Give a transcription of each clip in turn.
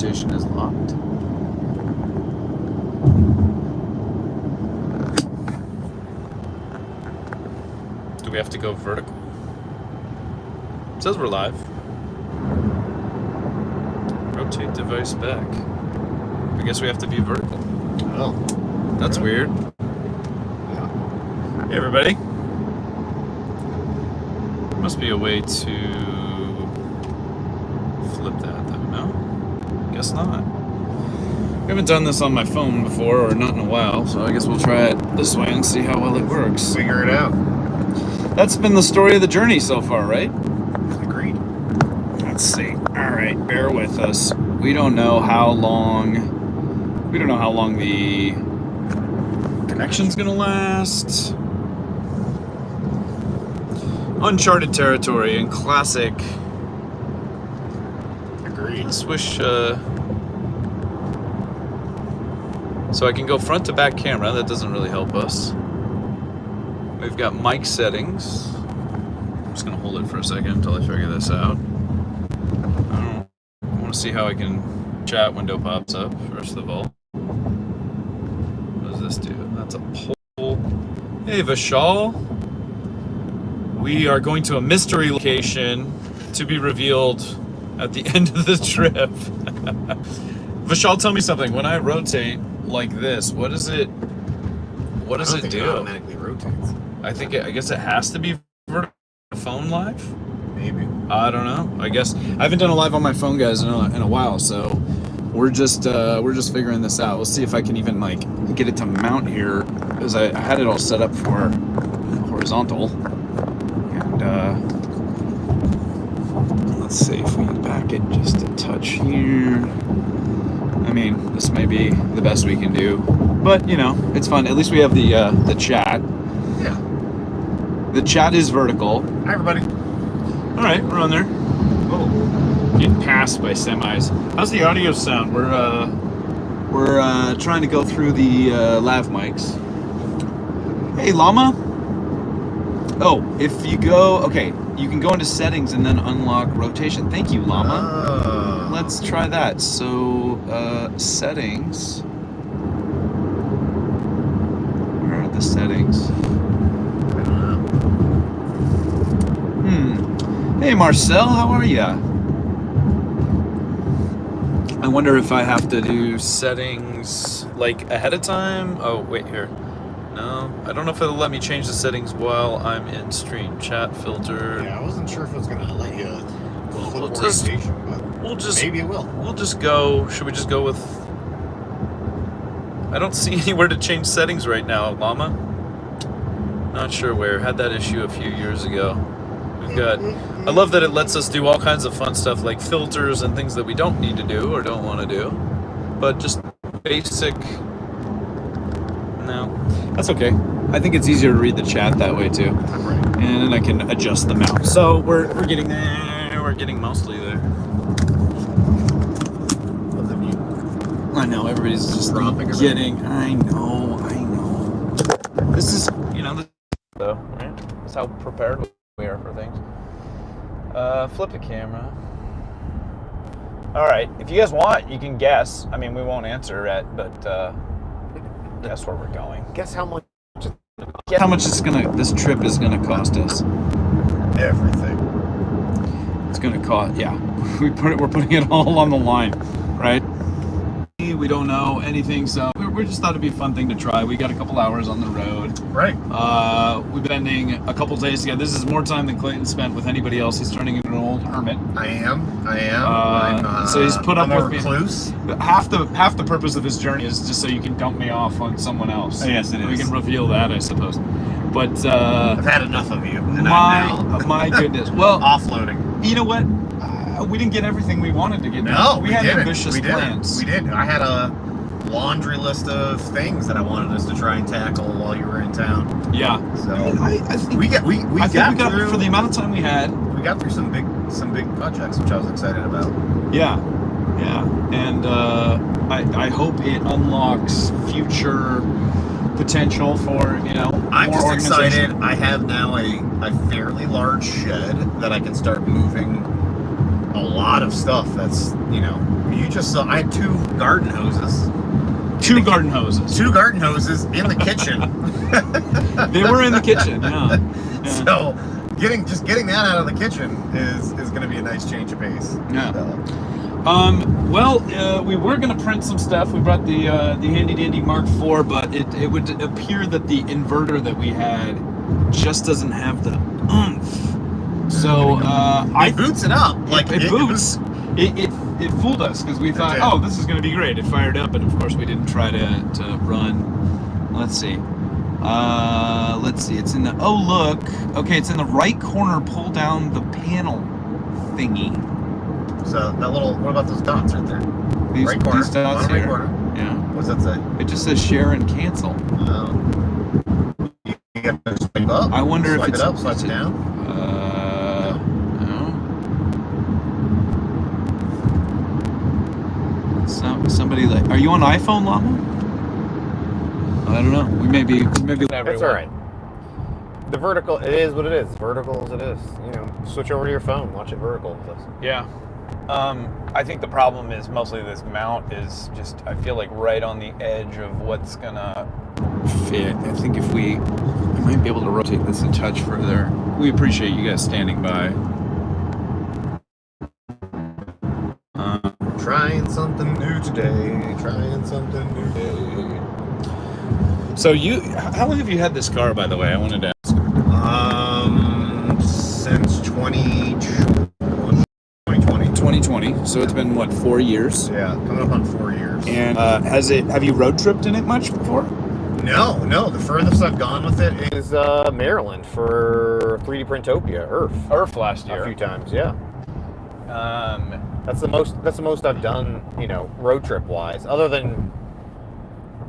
rotation is locked. Do we have to go vertical? It says we're live. Rotate device back. I guess we have to be vertical. Oh. That's weird. Yeah. Hey, everybody. There must be a way to flip that, though. No? Guess not. I haven't done this on my phone before, or not in a while, so I guess we'll try it this way and see how well it works. Figure it out. That's been the story of the journey so far, right? Agreed. Let's see. All right, bear with us. We don't know how long the connection's gonna last. Uncharted territory in classic. Agreed. Swish. So I can go front to back camera. That doesn't really help us. We've got mic settings. I'm just gonna hold it for a second until I figure this out. I want to see how I can. Chat window pops up first of all. What does this do? That's a poll. Hey Vishal. We are going to a mystery location to be revealed at the end of the trip. Vishal, tell me something. When I rotate like this, what does it do? It automatically rotates. I guess it has to be vertical phone live. Maybe. I don't know. I guess I haven't done a live on my phone, guys, in a while, so we're just figuring this out. We'll see if I can even like get it to mount here, because I had it all set up for horizontal. And let's see if we can back it just a touch here. I mean, this may be the best we can do, but you know, it's fun. At least we have the chat. Yeah. The chat is vertical. Hi, everybody. All right, we're on there. Oh. Getting passed by semis. How's the audio sound? We're trying to go through the lav mics. Hey, Llama. Oh, if you go, okay, you can go into settings and then unlock rotation. Thank you, Llama. Oh. Let's try that. So, settings. Where are the settings? I don't know. Hey, Marcel, how are ya? I wonder if I have to do settings like ahead of time. Oh, wait here. No, I don't know if it'll let me change the settings while I'm in stream. Chat filter. Yeah, I wasn't sure if it was going to let you go We'll flip just- orientation, but maybe it will. We'll just go. Should we just go with? I don't see anywhere to change settings right now, Llama. Not sure where. Had that issue a few years ago. We've got. I love that it lets us do all kinds of fun stuff like filters and things that we don't need to do or don't want to do, but just basic. No, that's okay. I think it's easier to read the chat that way too, Right. and then I can adjust the mouse. So we're getting there. We're getting mostly there. Love the view. I know everybody's just getting. I know. This is though, right? That's how prepared we are for things. Flip the camera. All right, if you guys want, you can guess. I mean, we won't answer it, but guess where we're going. Guess how much? Guess how much this trip is gonna cost us. Everything. It's gonna cost. Yeah, we're putting it all on the line, right? We don't know anything, so we just thought it'd be a fun thing to try. We got a couple hours on the road. Right. We've been spending a couple days together. This is more time than Clayton spent with anybody else. He's turning into an old hermit. I am. So he's put up I'm a with me. recluse. Half the purpose of his journey is just so you can dump me off on someone else. Yes, it We is. can reveal that, I suppose. But I've had enough of you. And my goodness. Well, offloading. you know what? We didn't get everything we wanted to get done. No, we had didn't. ambitious we didn't. plans. We did. I had a laundry list of things that I wanted us to try and tackle while you were in town. Yeah. So I think we got through for the amount of time we had. We got through some big projects, which I was excited about. Yeah. And I hope it unlocks future potential for I'm more just organization. excited. I have now a fairly large shed that I can start moving a lot lot of stuff that's, you just saw. I had 2 garden hoses. 2 garden hoses. 2 garden hoses in the kitchen. They were in the kitchen, yeah. So getting that out of the kitchen is going to be a nice change of pace. Yeah. We were going to print some stuff. We brought the handy dandy Mark IV, but it would appear that the inverter that we had just doesn't have the oomph. So it boots it up. Like it boots. It fooled us because we thought, oh, this is going to be great. It fired up, and of course we didn't try to run. Let's see. It's in the, oh look. Okay, it's in the right corner. Pull down the panel thingy. So that little, what about those dots right there? These dots here. Right corner. Yeah. What's that say? It just says share and cancel. You got to swipe up. I wonder if it's swipe it up, swipe it down. No. Somebody like, are you on iPhone, Llama? I don't know. We may be. That's all right. The vertical, it is what it is. Vertical as it is. Switch over to your phone, watch it vertical with us. Yeah. I think the problem is mostly this mount is just, I feel like right on the edge of what's gonna fit. I think if we might be able to rotate this a touch further. We appreciate you guys standing by. Trying something new today. Trying something new today. So how long have you had this car, by the way? I wanted to ask. Since 2020. 2020. So it's been what, 4 years? Yeah, coming up on 4 years. And have you road tripped in it much before? No. The furthest I've gone with it is Maryland for 3D Printopia, Earth last year. A few times, yeah. That's the most I've done, road trip wise, other than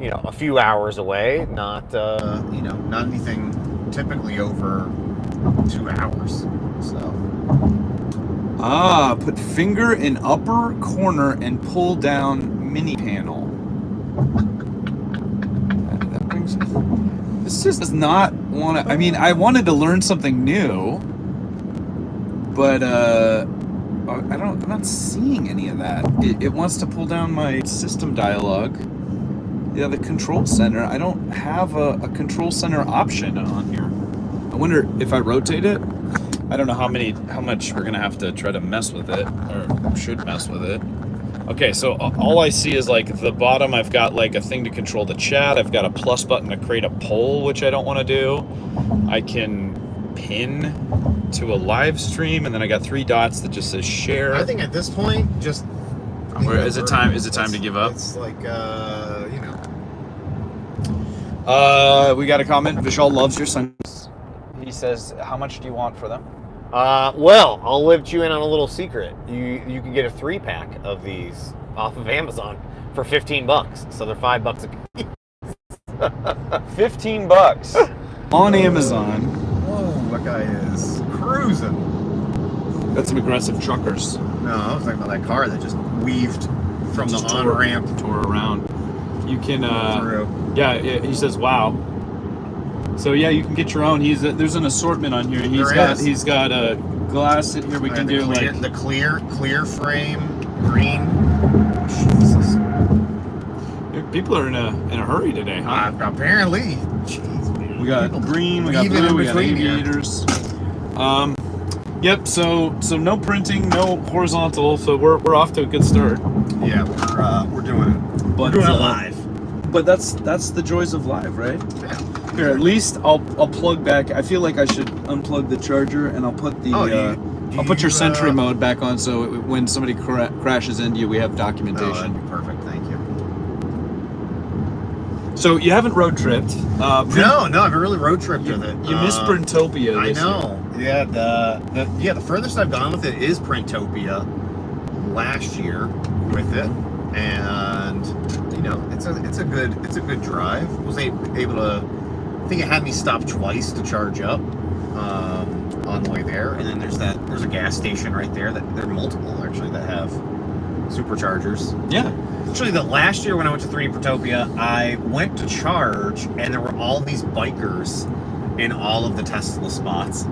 a few hours away, not not anything typically over 2 hours. So put finger in upper corner and pull down mini panel. That brings it. This just does not want to. I mean, I wanted to learn something new, but I'm not seeing any of that. It wants to pull down my system dialog. Yeah, the control center. I don't have a control center option on here. I wonder if I rotate it. I don't know how much we're gonna have to try to mess with it, or should mess with it. Okay, so all I see is like the bottom. I've got like a thing to control the chat. I've got a plus button to create a poll, which I don't want to do. I can pin to a live stream, and then I got 3 dots that just says share. I think at this point, just is it time to give up? It's like we got a comment. Vishal loves your sunglasses. He says, how much do you want for them? Well, I'll let you in on a little secret. You can get a 3-pack of these off of Amazon for $15. So they're $5 a piece. $15 on Amazon. Whoa, that guy is cruising. That's some aggressive truckers. No, I was talking about that car that just weaved from the on-ramp. Tore around. You can, through. Yeah, he says, wow. So yeah, you can get your own. There's an assortment on here. He's got a glass in here. We can do like the clear frame green. Jesus. People are in a hurry today, huh? Apparently. Jeez, man. We got green, we got blue, we got aviators. Yep. So no printing, no horizontal. So we're off to a good start. Yeah, we're doing it. We're doing it live. But that's the joys of live, right? Yeah. Here, at least I'll plug back. I feel like I should unplug the charger, and I'll put the I'll put your Sentry mode back on, so when somebody crashes into you, we have documentation. Oh, that'd be perfect. Thank you. So you haven't road tripped? No, I haven't really road tripped with it. You missed Printopia. I know. Year. Yeah, the furthest I've gone with it is Printopia last year with it, and it's a good drive. Was able to. I think it had me stop twice to charge up on the way there, and then there's a gas station right there. There are multiple actually that have superchargers. Yeah. Actually, the last year when I went to 3D Printopia, I went to charge, and there were all these bikers in all of the Tesla spots,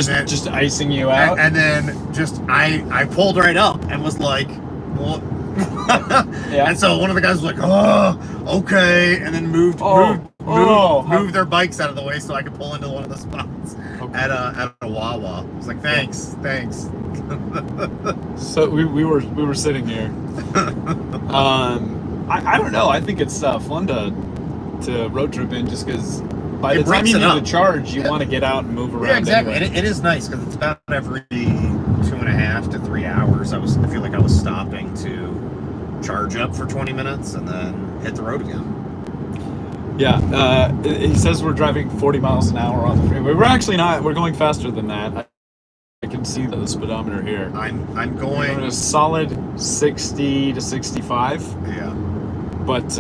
just icing you out. And then just I pulled right up and was like, what? Yeah. And so one of the guys was like, oh, okay, and then moved their bikes out of the way so I could pull into one of the spots at a Wawa. I was like, thanks. So we were sitting here. I don't know. I think it's fun to road trip in just because by the time you need to charge, you want to get out and move around. Yeah, exactly. Anyway. And it is nice because it's about every 2.5 to 3 hours. I feel like I was stopping to charge up for 20 minutes and then hit the road again. Yeah, he says we're driving 40 miles an hour on the freeway. We're actually not. We're going faster than that. I can see the speedometer here. I'm going a solid 60 to 65. Yeah. But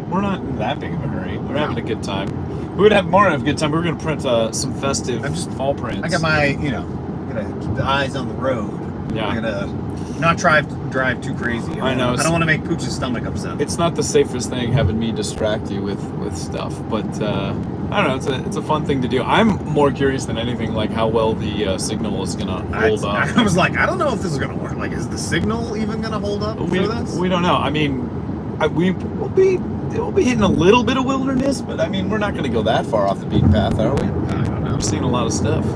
we're not in that big of a hurry. We're having a good time. We would have more of a good time. We're going to print some festive fall prints. I got my, gotta keep the eyes on the road. Yeah. I'm gonna not drive too crazy. I know. I don't want to make Pooch's stomach upset. It's not the safest thing having me distract you with stuff, but I don't know. It's a fun thing to do. I'm more curious than anything, like how well the signal is gonna hold up. I was like, I don't know if this is gonna work. Like, is the signal even gonna hold up for this? We don't know. I mean, we'll be hitting a little bit of wilderness, but I mean, we're not gonna go that far off the beaten path, are we? I don't know. We're seeing a lot of stuff.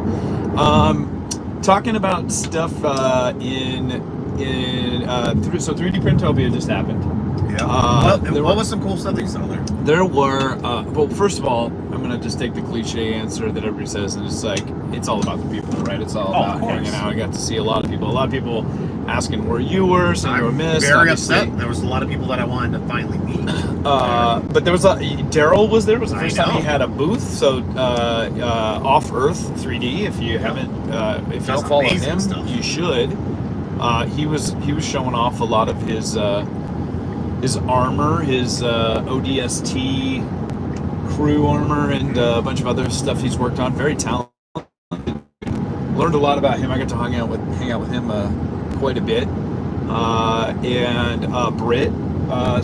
Talking about stuff in 3D Printopia just happened. Yeah. What was some cool stuff that you saw there? There were, well, first of all, I'm going to just take the cliche answer that everybody says, and it's like, it's all about the people, right? It's all about hanging out. I got to see a lot of people asking where you were, saying you were missed. Very upset. There was a lot of people that I wanted to finally meet. But there was Daryl was there. It was the first time he had a booth. So Off Earth 3D, if you haven't, if you don't follow him, you should. He was showing off a lot of his armor, his ODST crew armor, and a bunch of other stuff he's worked on. Very talented. Learned a lot about him. I got to hang out with him quite a bit. And Britt,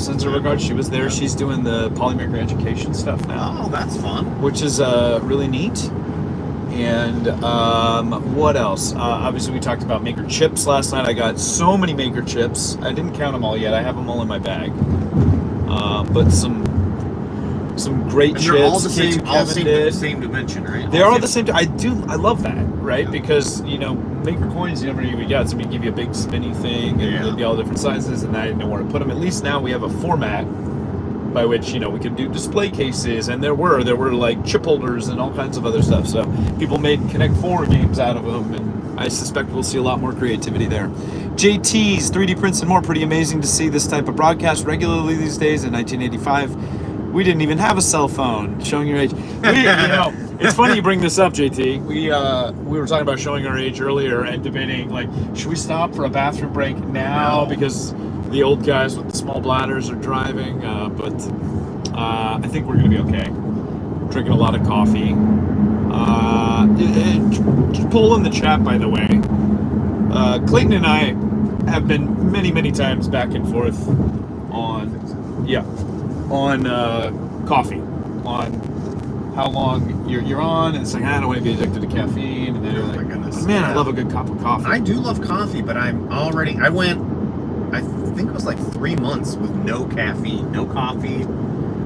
sends her regards. She was there. She's doing the polymaker education stuff now. Oh, that's fun. Which is really neat. And what else? Obviously, we talked about maker chips last night. I got so many maker chips. I didn't count them all yet. I have them all in my bag. But some great chips. They're all the same dimension, right? They are all the same. I love that, right? Yeah. Because maker coins, you never even get. Somebody give you a big spinny thing, and they'd be all different sizes, and I didn't know where to put them. At least now we have a format by which we can do display cases, and there were like chip holders and all kinds of other stuff. So people made Connect 4 games out of them, and I suspect we'll see a lot more creativity there. JT's 3D prints and more. Pretty amazing to see this type of broadcast regularly these days. In 1985, we didn't even have a cell phone. Showing your age. It's funny you bring this up, JT. We were talking about showing our age earlier and debating, like, should we stop for a bathroom break now because the old guys with the small bladders are driving, but I think we're going to be okay. Drinking a lot of coffee. Poll in the chat, by the way. Clayton and I have been many, many times back and forth on coffee, on how long you're on, and it's like, I don't want to be addicted to caffeine, and then you're like, man, I love a good cup of coffee. I do love coffee, but I think it was like 3 months with no caffeine, no coffee.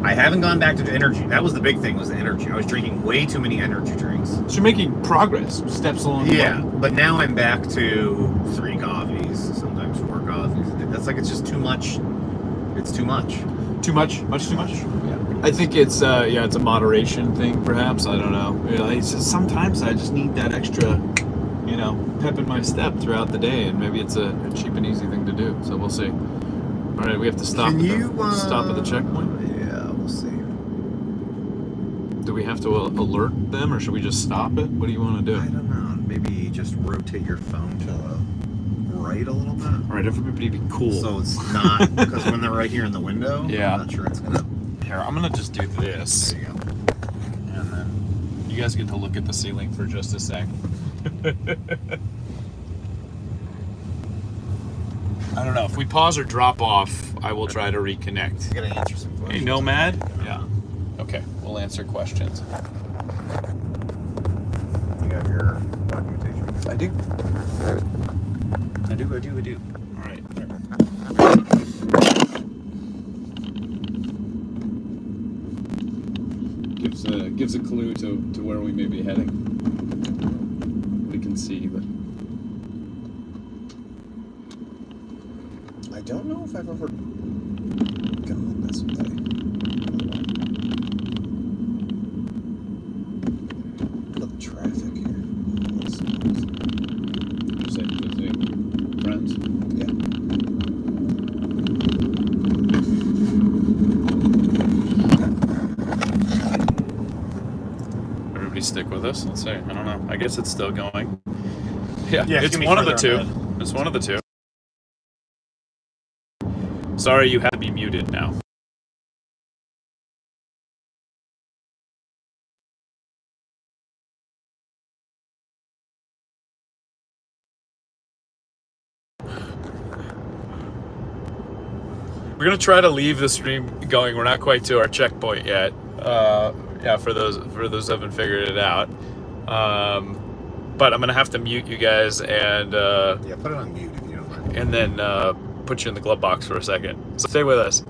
I haven't gone back to the energy. That was the big thing, was the energy. I was drinking way too many energy drinks. So you're making progress, steps along the way. Yeah, but now I'm back to 3 coffees, sometimes 4 coffees. That's like, it's just too much. It's too much. Too much? Much too much? Yeah. I think it's it's a moderation thing, perhaps. I don't know. It's just, sometimes I just need that extra, pep in my step throughout the day, and maybe it's a cheap and easy thing to do. So we'll see. All right, we have to stop. Stop at the checkpoint. Yeah, we'll see. Do we have to alert them, or should we just stop it? What do you want to do? I don't know. Maybe just rotate your phone to the right a little bit. All right, everybody be cool. So it's not, because when they're right here in the window, yeah. I'm not sure it's gonna. Here, I'm gonna just do this. There you go. And then you guys get to look at the ceiling for just a sec. I don't know. If we pause or drop off, I will try to reconnect. You gotta answer some questions. Hey, Nomad? Yeah. Okay, we'll answer questions. You have your documentation? I do. I do. All right. Gives a clue to where we may be heading. We can see, but I don't know if I've ever gone this way. Look at the traffic here. You said visiting friends? Yeah. Everybody stick with us. Let's see. I don't know. I guess it's still going. Yeah, it's one of the two. It's one of the two. Sorry, you have to be muted now. We're gonna try to leave the stream going. We're not quite to our checkpoint yet. Yeah, for those who haven't figured it out. But I'm gonna have to mute you guys and Yeah, put it on mute if you don't mind. and then put you in the glove box for a second. So stay with us.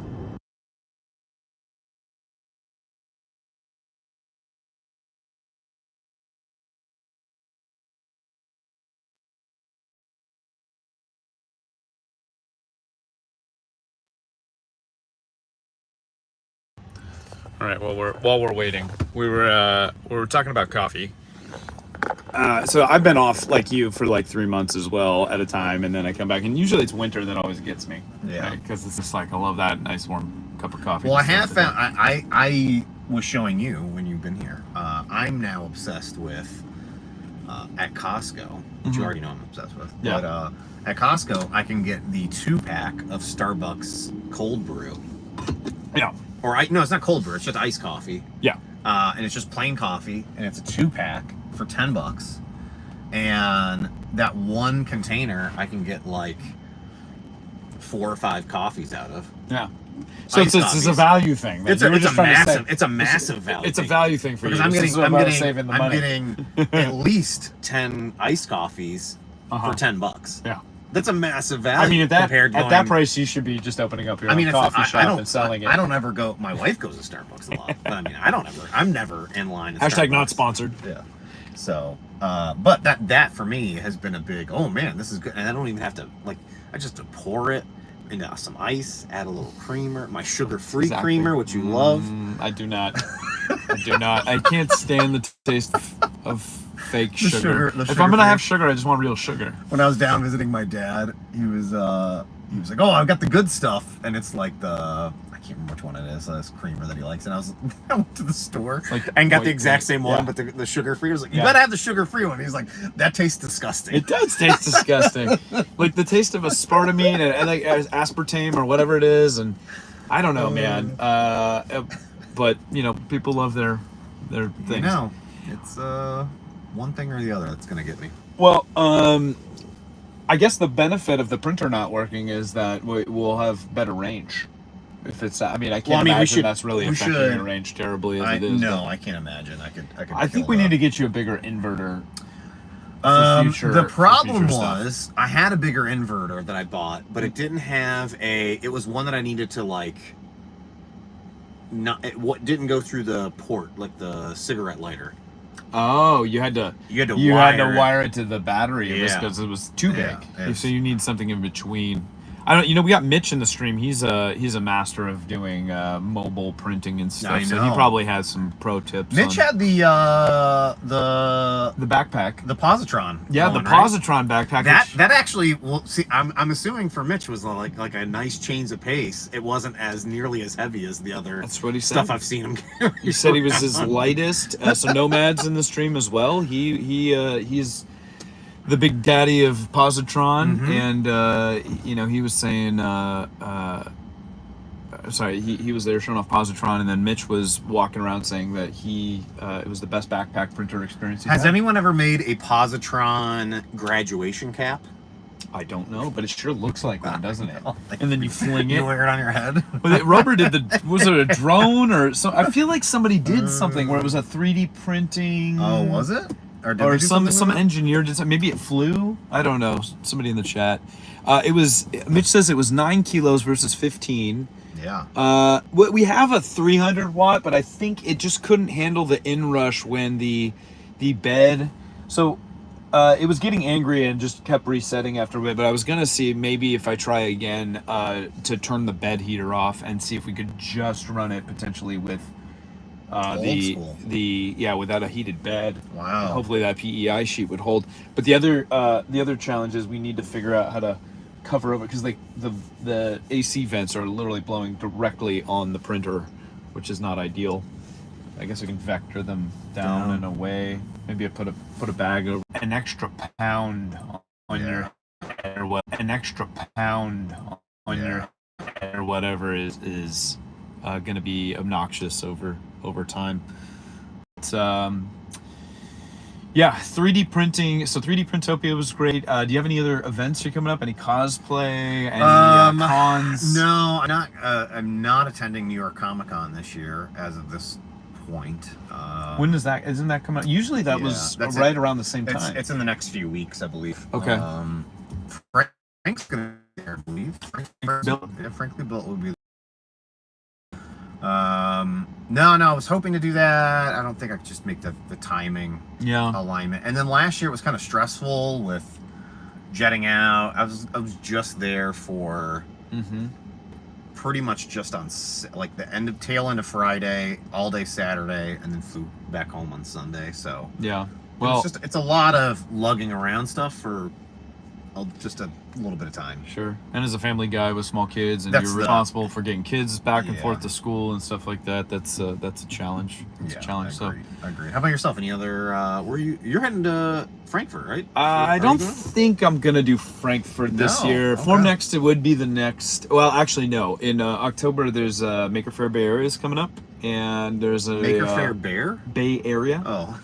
All right. Well, while we're waiting, we were talking about coffee. So I've been off like you for like 3 months as well at a time, and then I come back, and usually it's winter that always gets me. Yeah. Because it's just like I love that nice warm cup of coffee. Well, I to have start the found. I was showing you when you've been here. I'm now obsessed with at Costco, which you already know I'm obsessed with. Yeah. But at Costco, I can get the 2-pack of Starbucks cold brew. day. Yeah. Or no, it's not cold brew. It's just iced coffee. Yeah. And it's just plain coffee, and it's a 2-pack for $10. And that one container, I can get like 4 or 5 coffees out of. Yeah. So it's a coffees. value thing. Man. It's You were a just trying to massive. say- It's a massive value. It's a thing. value thing for Because you. I'm This getting, is what I'm about getting, saving the I'm money. getting at least 10 iced coffees Uh-huh. for $10. Yeah. That's a massive value. I mean, at that compared to that price, you should be just opening up your I mean, own if coffee I shop don't, and selling it. I don't ever go. My wife goes to Starbucks a lot, but I mean, I'm never in line. At Hashtag not Starbucks. sponsored. Yeah. So, but that for me has been a big. Oh man, this is good, and I don't even have to like. I just pour it into some ice, add a little creamer, my sugar-free Exactly. creamer, which you love. I do not. I do not. I can't stand the taste of fake The sugar. sugar- the If sugar I'm gonna free. have sugar, I just want real sugar. When I was down visiting my dad, he was like, "Oh, I've got the good stuff," and it's like I can't remember which one it is. This creamer that he likes, and I went to the store Like and got white the exact cream. same one, Yeah. but the sugar free. I was like, "You Yeah. gotta have the sugar free one." He's like, "That tastes disgusting." It does taste disgusting. Like the taste of aspartame and like aspartame or whatever it is, and I don't know, man. But you know, people love their things. No, it's one thing or the other that's gonna get me. Well, I guess the benefit of the printer not working is that we'll have better range. If it's, I mean, I can't we imagine should- that's really we affecting should- your range terribly as it is. No, I can't imagine. I could. I think we need to get you a bigger inverter. The problem future stuff. was I had a bigger inverter that I bought, but it didn't have it was one that I needed to like what didn't go through the port, like the cigarette lighter. Oh, you had to wire it to the battery Yeah. because it was too big. Yeah, it's- So you need something in between. I don't. You know, we got Mitch in the stream. He's a master of doing mobile printing and stuff. I So he know. probably has some pro tips. Mitch on had the backpack. the positron. Yeah, one, the right? positron backpack. That which- that actually, well, see, I'm assuming for Mitch was like a nice change of pace. It wasn't as nearly as heavy as the other That's what he said. stuff I've seen him carry. He said he was his around. lightest. So Nomad's in the stream as well. He's the big daddy of positron, Mhm. and you know, he was saying, sorry, he was there showing off positron, and then Mitch was walking around saying that it was the best backpack printer experience he's Has had. anyone ever made a positron graduation cap? I don't know, but it sure looks like one, doesn't it? And then you fling it. You wear it on your head. Well, Rubber did was it a drone or so? I feel like somebody did something where it was a 3D printing. Oh, was it? Or, did or they do some something with it? engineer did something. Maybe it flew. I don't know. Somebody in the chat. Mitch says it was 9 kilos versus 15. Yeah. We have a 300 watt, but I think it just couldn't handle the inrush when the bed. So it was getting angry and just kept resetting after a bit. But I was gonna see maybe if I try again to turn the bed heater off and see if we could just run it potentially with without a heated bed. Wow. Hopefully that PEI sheet would hold. But the other challenge is we need to figure out how to cover over, because like the AC vents are literally blowing directly on the printer, which is not ideal. I guess we can vector them down and away. Maybe I put a bag over an extra pound on your head, or an extra pound on your head, or whatever is going to be obnoxious over time. It's 3D printing. So 3D Printopia was great. Do you have any other events you're coming up? Any cosplay? Any cons? No, I'm not attending New York Comic Con this year as of this point. When does that? Isn't that coming out? Usually that was right around the same time. It's in the next few weeks, I believe. Okay. Frank's gonna be there, I believe. Frankly Built will be there. No, I was hoping to do that. I don't think I could just make the timing alignment. And then last year it was kind of stressful with jetting out. I was just there for pretty much just on like the tail end of Friday, all day Saturday, and then flew back home on Sunday. So it's a lot of lugging around stuff for just a little bit of time. Sure. And as a family guy with small kids, and you're responsible for getting kids back and forth to school and stuff like that, that's a challenge. It's a challenge. I agree. How about yourself? Any other you're heading to Frankfurt, right? I don't think I'm gonna do Frankfurt this year. Okay. Form Next, it would be the next. Well, actually, no. In October, there's Maker Faire Bay Area is coming up, and there's a Maker Faire Bear Bay Area. Oh.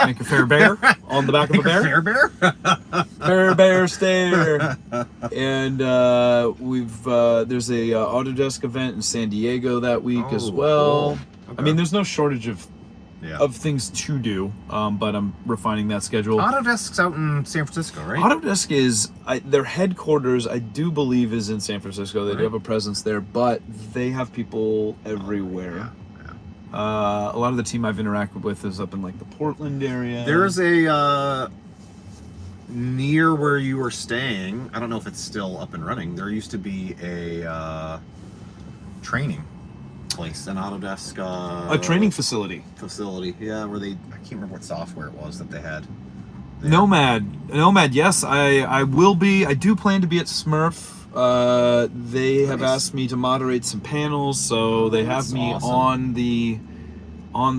Make a fair bear on the back of a bear. Fair bear? Fair bear stare. And there's a Autodesk event in San Diego that week as well. Cool. Okay. I mean, there's no shortage of things to do, but I'm refining that schedule. Autodesk's out in San Francisco, right? Autodesk is their headquarters, I do believe, is in San Francisco. They do have a presence there, but they have people everywhere. A lot of the team I've interacted with is up in like the Portland area. There's a near where you were staying. I don't know if it's still up and running. There used to be a training place, an Autodesk a training facility. Yeah, where I can't remember what software it was that they had. Nomad. Yes, I will be. I do plan to be at Smurf. They have asked me to moderate some panels, so they have me on the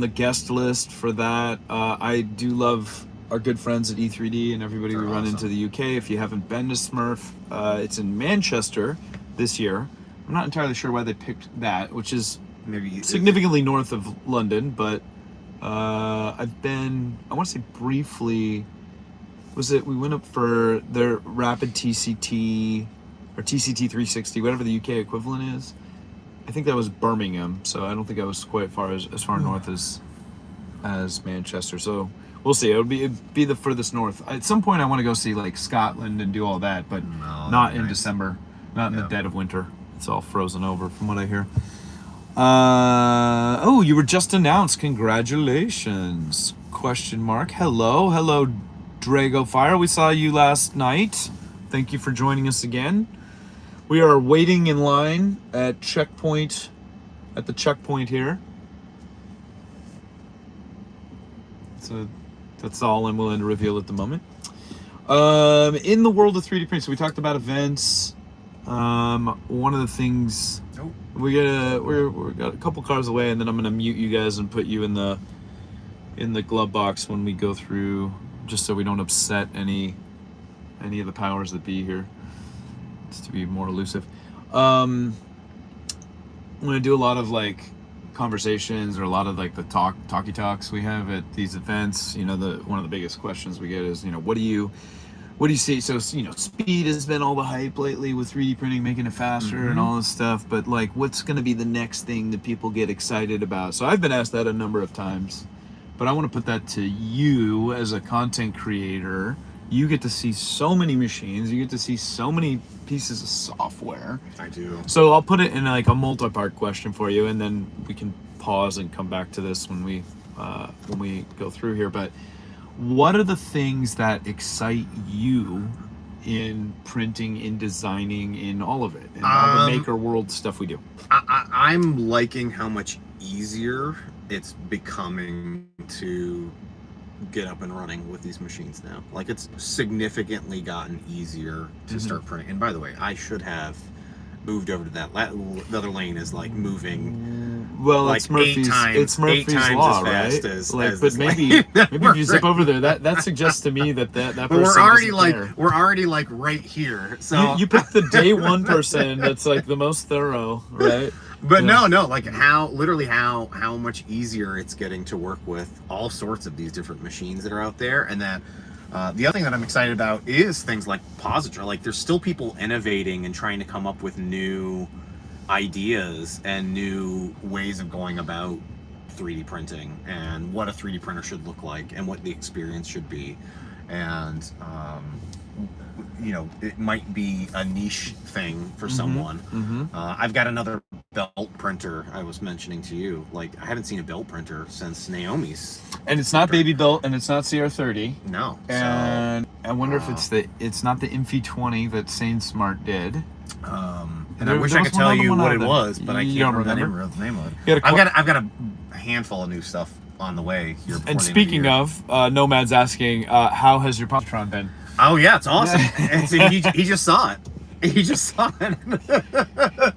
guest list for that. I do love our good friends at E3D and everybody we run into the UK. If you haven't been to Smurf, it's in Manchester this year. I'm not entirely sure why they picked that, which is maybe significantly north of London, but I've been, I want to say briefly, we went up for their Rapid TCT or TCT 360, whatever the UK equivalent is. I think that was Birmingham, so I don't think I was quite as far north as Manchester. So we'll see. It'd be the furthest north. At some point, I want to go see like Scotland and do all that, but not in December, not in the dead of winter. It's all frozen over, from what I hear. You were just announced. Congratulations? ? Hello, Drago Fire. We saw you last night. Thank you for joining us again. We are waiting in line at the checkpoint here. So that's all I'm willing to reveal at the moment. In the world of 3D printing, so we talked about events. One of the things we got a couple cars away, and then I'm gonna mute you guys and put you in the glove box when we go through, just so we don't upset any of the powers that be here. To be more elusive. I'm gonna do a lot of like conversations, or a lot of like the talkie talks we have at these events. You know, one of the biggest questions we get is, what do you see? So, speed has been all the hype lately with 3D printing, making it faster and all this stuff, but like, what's gonna be the next thing that people get excited about? So I've been asked that a number of times, but I want to put that to you as a content creator. You get to see so many machines. You get to see so many pieces of software. I do. So I'll put it in like a multi-part question for you, and then we can pause and come back to this when we go through here. But what are the things that excite you in printing, in designing, in all of it, in all the maker world stuff we do? I'm liking how much easier it's becoming to get up and running with these machines now. Like, it's significantly gotten easier to start printing. And by the way, I should have moved over to that. The other lane is like moving. Well, like it's Murphy's. It's Murphy's times law, as fast right? as, like, as but maybe if you zip right. over there, that suggests to me that person. But we're already doesn't care. we're already like right here. So you pick the day one person that's like the most thorough, right? But no, like how much easier it's getting to work with all sorts of these different machines that are out there. And that the other thing that I'm excited about is things like Positron. Like, there's still people innovating and trying to come up with new ideas and new ways of going about 3D printing and what a 3D printer should look like and what the experience should be. And it might be a niche thing for someone. I've got another belt printer I was mentioning to you. Like, I haven't seen a belt printer since Naomi's. And it's not Baby Built, and it's not CR30. No. And I wonder if it's not the Infi 20 that Sane Smart did. And I wish I could tell you what it was, but I can't remember the name of it. I've got a handful of new stuff on the way here. And speaking of, Nomad's asking, how has your Positron been? Oh yeah, it's awesome. He just saw it. He just saw it.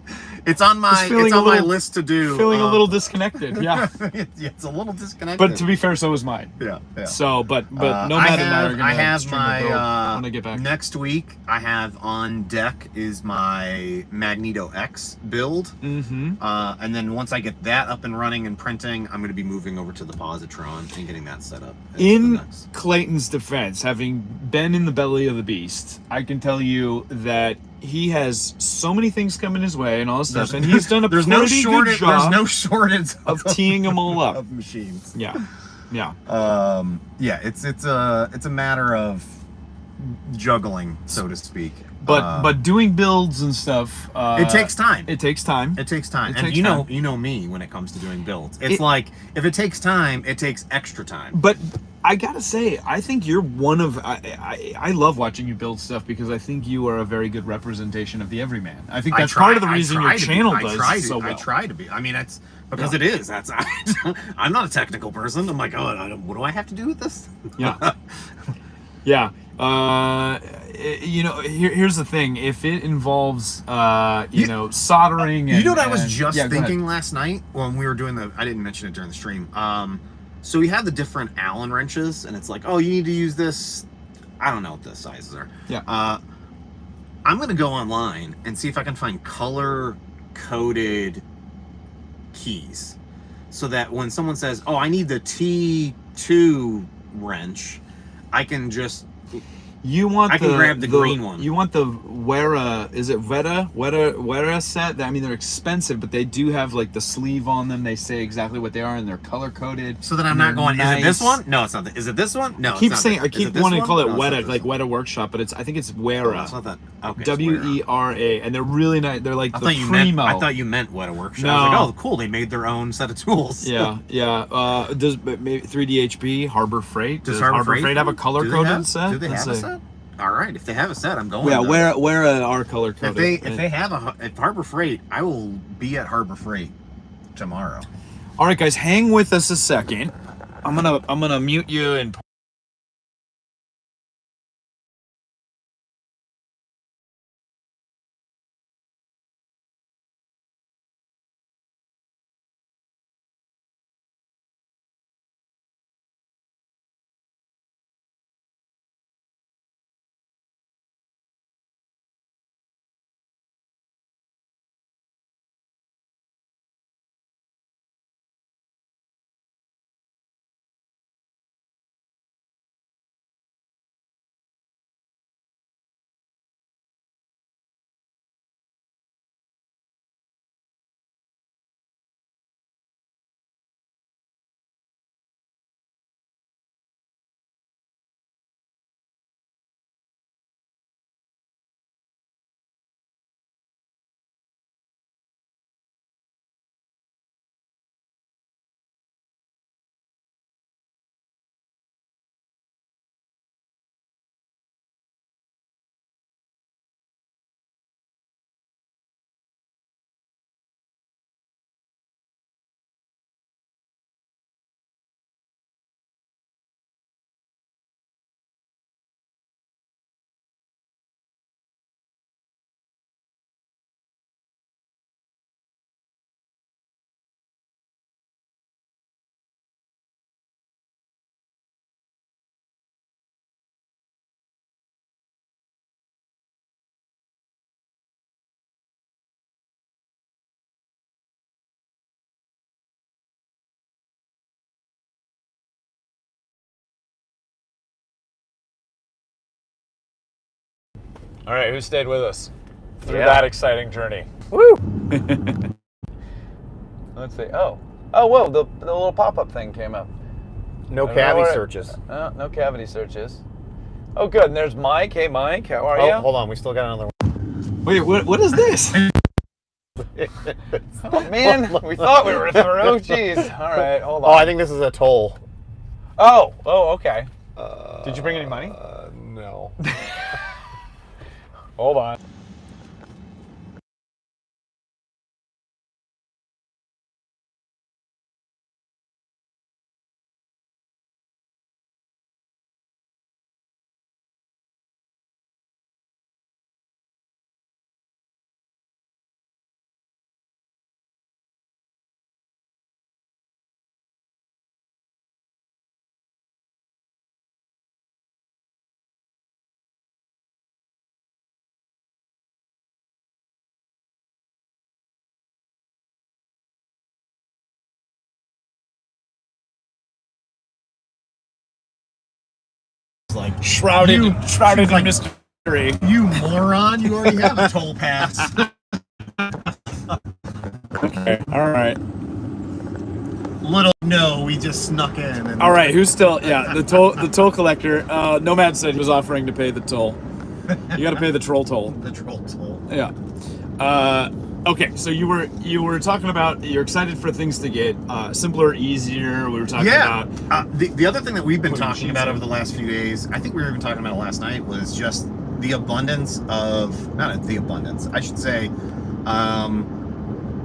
It's on my my list to do. Feeling a little disconnected, yeah. It's a little disconnected. But to be fair, so is mine. Yeah. So, but Nomad and I are gonna. I have my when I get back next week. I have on deck is my Magneto X build. And then once I get that up and running and printing, I'm going to be moving over to the Positron and getting that set up. In Clayton's defense, having been in the belly of the beast, I can tell you that he has so many things coming his way and all this stuff, and he's done a pretty good job. There's no shortage of teeing them all up of machines. Yeah. It's a matter of juggling, so to speak. But doing builds and stuff, it takes time. It takes time. And you know me when it comes to doing builds. It's like, if it takes time, it takes extra time. But I gotta say, I think you're one of I love watching you build stuff because I think you are a very good representation of the everyman. I think that's part of the reason your channel does so well. I try to be. I mean, it's because it is. That's I'm not a technical person. I'm like, what do I have to do with this? Yeah. Here's the thing. If it involves, soldering. You know what I was just thinking last night when we were doing I didn't mention it during the stream. So we have the different Allen wrenches, and it's like, oh, you need to use this. I don't know what the sizes are. Yeah. I'm going to go online and see if I can find color-coded keys so that when someone says, oh, I need the T2 wrench, I can just... I can grab the green one. You want the Wera, is it Wera set? I mean, they're expensive, but they do have like the sleeve on them. They say exactly what they are, and they're color coded. So that I'm not going, is it this one? No, it's not. Is it this one? No, I keep wanting to call it Weta, like Weta Workshop, but I think it's Wera. No, it's not that. Okay, Wera, and they're really nice. They're like I thought you meant Weta Workshop. No. I was like, oh, cool, they made their own set of tools. Yeah. Does maybe 3DHP Harbor Freight? Does Harbor Freight have a color coded set? Do they have a set? All right, if they have a set, I'm going. Yeah, where are color coded? If they have at Harbor Freight, I will be at Harbor Freight tomorrow. All right, guys, hang with us a second. I'm gonna mute you and All right, who stayed with us through Yeah. that exciting journey? Woo! Let's see. Oh, whoa! The little pop-up thing came up. No I don't know cavity where searches. No cavity searches. Oh, good. And there's Mike. Hey, Mike. How are Oh, you? hold on. We still got another one. Wait, what is this? Oh, man, we thought we were through. Jeez. All right, hold on. Oh, I think this is a toll. Oh, okay. Did you bring any money? No. Hold on. Like Shrouded in like, mystery. you moron! You already have a toll pass. Okay, all right. Little no, we just snuck in. And All right, who's still? Yeah, the toll collector. Nomad said he was offering to pay the toll. You got to pay the troll toll. The troll toll. Yeah. Okay, so you were talking about you're excited for things to get simpler, easier. We were talking about the other thing that we've been putting talking machines about in. over the last few days, I think we were even talking about it last night, was just the abundance of, not the abundance, I should say,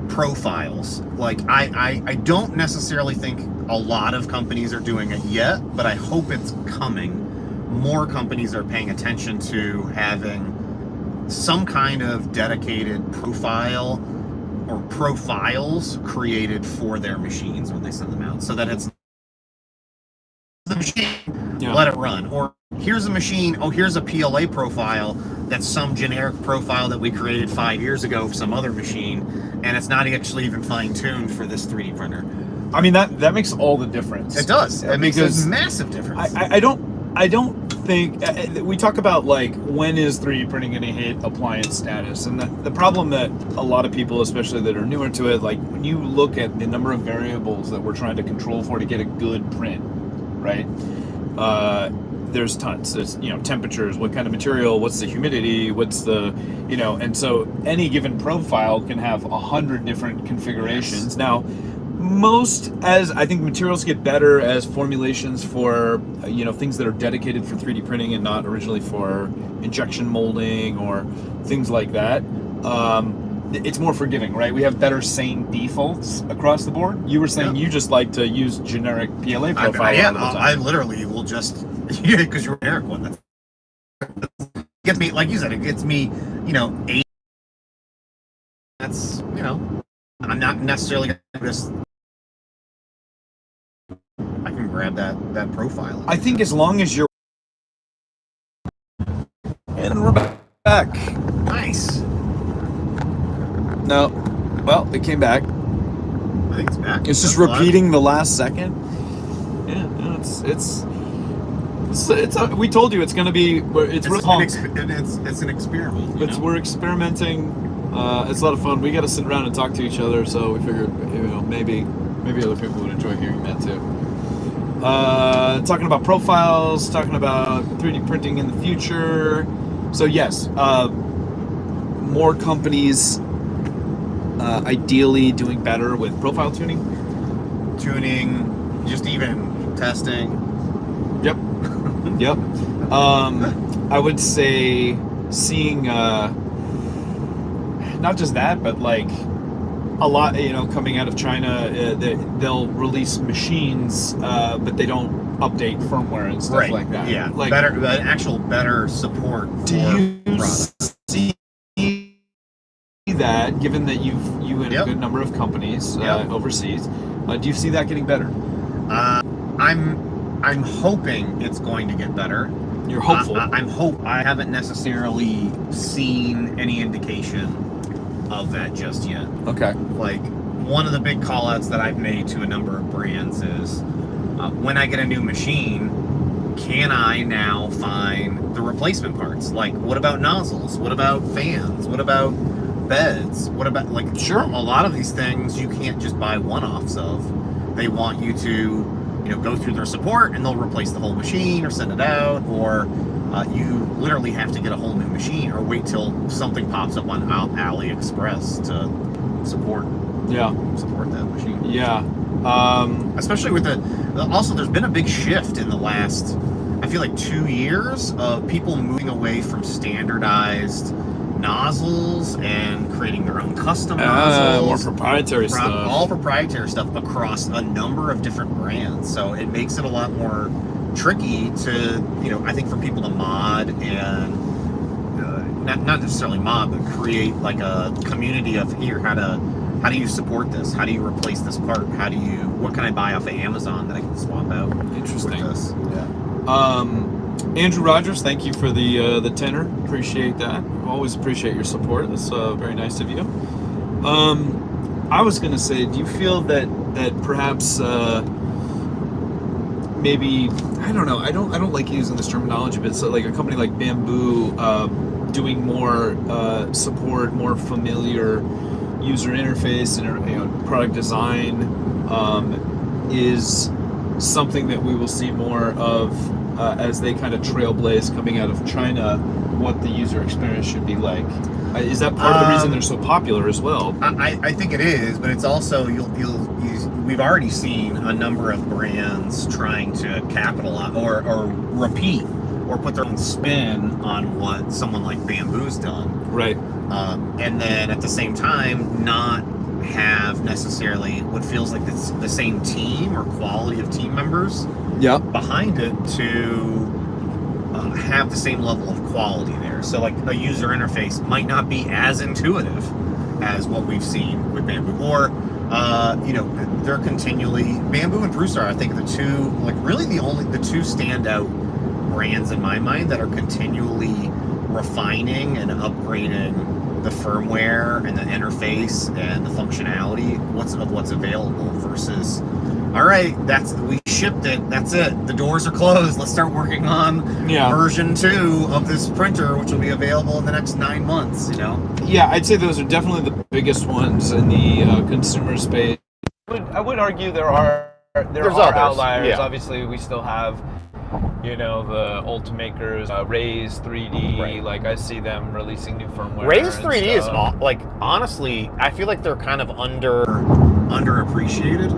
profiles. Like I don't necessarily think a lot of companies are doing it yet, but I hope it's coming. More companies are paying attention to having some kind of dedicated profile or profiles created for their machines when they send them out, so that it's the machine, let it run. Or here's a machine, here's a PLA profile that's some generic profile that we created 5 years ago for some other machine, and it's not actually even fine-tuned for this 3D printer. I mean that makes all the difference. It does. It makes Because a massive difference. I don't think we talk about like when is 3D printing going to hit appliance status, and the problem that a lot of people, especially that are newer to it, like when you look at the number of variables that we're trying to control for to get a good print, right? There's tons. There's temperatures, what kind of material, what's the humidity, what's the and so any given profile can have 100 different configurations. Yes. Now, as I think materials get better as formulations for things that are dedicated for 3D printing and not originally for injection molding or things like that, it's more forgiving, right? We have better sane defaults across the board. You were saying you just like to use generic PLA profile. I literally will just because you're generic one. That gets me, like you said, it gets me 8. That's I'm not necessarily gonna just. I can grab that profile. I think as long as you're. And we're back. Nice. No. Well, it came back. I think it's back. It's just That's repeating the last second. Yeah, no, it's we told you it's going to be. It's real punk. It's an experiment. We're experimenting. It's a lot of fun. We got to sit around and talk to each other, so we figured maybe other people would enjoy hearing that too. Talking about profiles, talking about 3D printing in the future. So yes, more companies ideally doing better with profile tuning. Just even testing. Yep. Yep. I would say seeing not just that, but like a lot, coming out of China, they'll release machines, but they don't update firmware and stuff like that. Yeah, like better support. Do you see that, given that you and a good number of companies overseas, do you see that getting better? I'm hoping it's going to get better. You're hopeful. I haven't necessarily seen any indication of that just yet. Okay. Like, one of the big call outs that I've made to a number of brands is when I get a new machine, can I now find the replacement parts? Like, what about nozzles? What about fans? What about beds? What about, like, Sure. a lot of these things you can't just buy one-offs of. They want you to, go through their support, and they'll replace the whole machine or send it out, or you literally have to get a whole new machine or wait till something pops up on AliExpress to support that machine. Yeah. Especially with also there's been a big shift in the last, I feel like 2 years, of people moving away from standardized nozzles and creating their own custom nozzles. More proprietary stuff. All proprietary stuff across a number of different brands. So it makes it a lot more tricky to, I think, for people to mod and not necessarily mod, but create like a community of how do you support this? How do you replace this part? What can I buy off of Amazon that I can swap out? Interesting. With this? Yeah. Andrew Rogers, thank you for the tenor. Appreciate that. Always appreciate your support. That's very nice of you. I was gonna say, do you feel that perhaps maybe, I don't know, I don't like using this terminology, but it's like a company like Bamboo doing more support, more familiar user interface and product design is something that we will see more of as they kind of trailblaze coming out of China, what the user experience should be like. Is that part of the reason they're so popular as well? I think it is, but it's also we've already seen a number of brands trying to capitalize or repeat or put their own spin on what someone like Bamboo's done. Right. And then at the same time, not have necessarily what feels like it's the same team or quality of team members behind it to have the same level of quality there. So like a user interface might not be as intuitive as what we've seen with Bamboo, or they're continually, Bamboo and Broussard, I think, the two standout brands in my mind that are continually refining and upgrading the firmware and the interface and the functionality of what's available versus, all right, we shipped it, that's it, the doors are closed, let's start working on version 2 of this printer, which will be available in the next 9 months. Yeah, I'd say those are definitely the biggest ones in the consumer space. I would argue there are outliers. Yeah. Obviously, we still have the Ultimakers, Raise 3D. Right. Like, I see them releasing new firmware. Raise 3D is honestly, I feel like they're kind of underappreciated.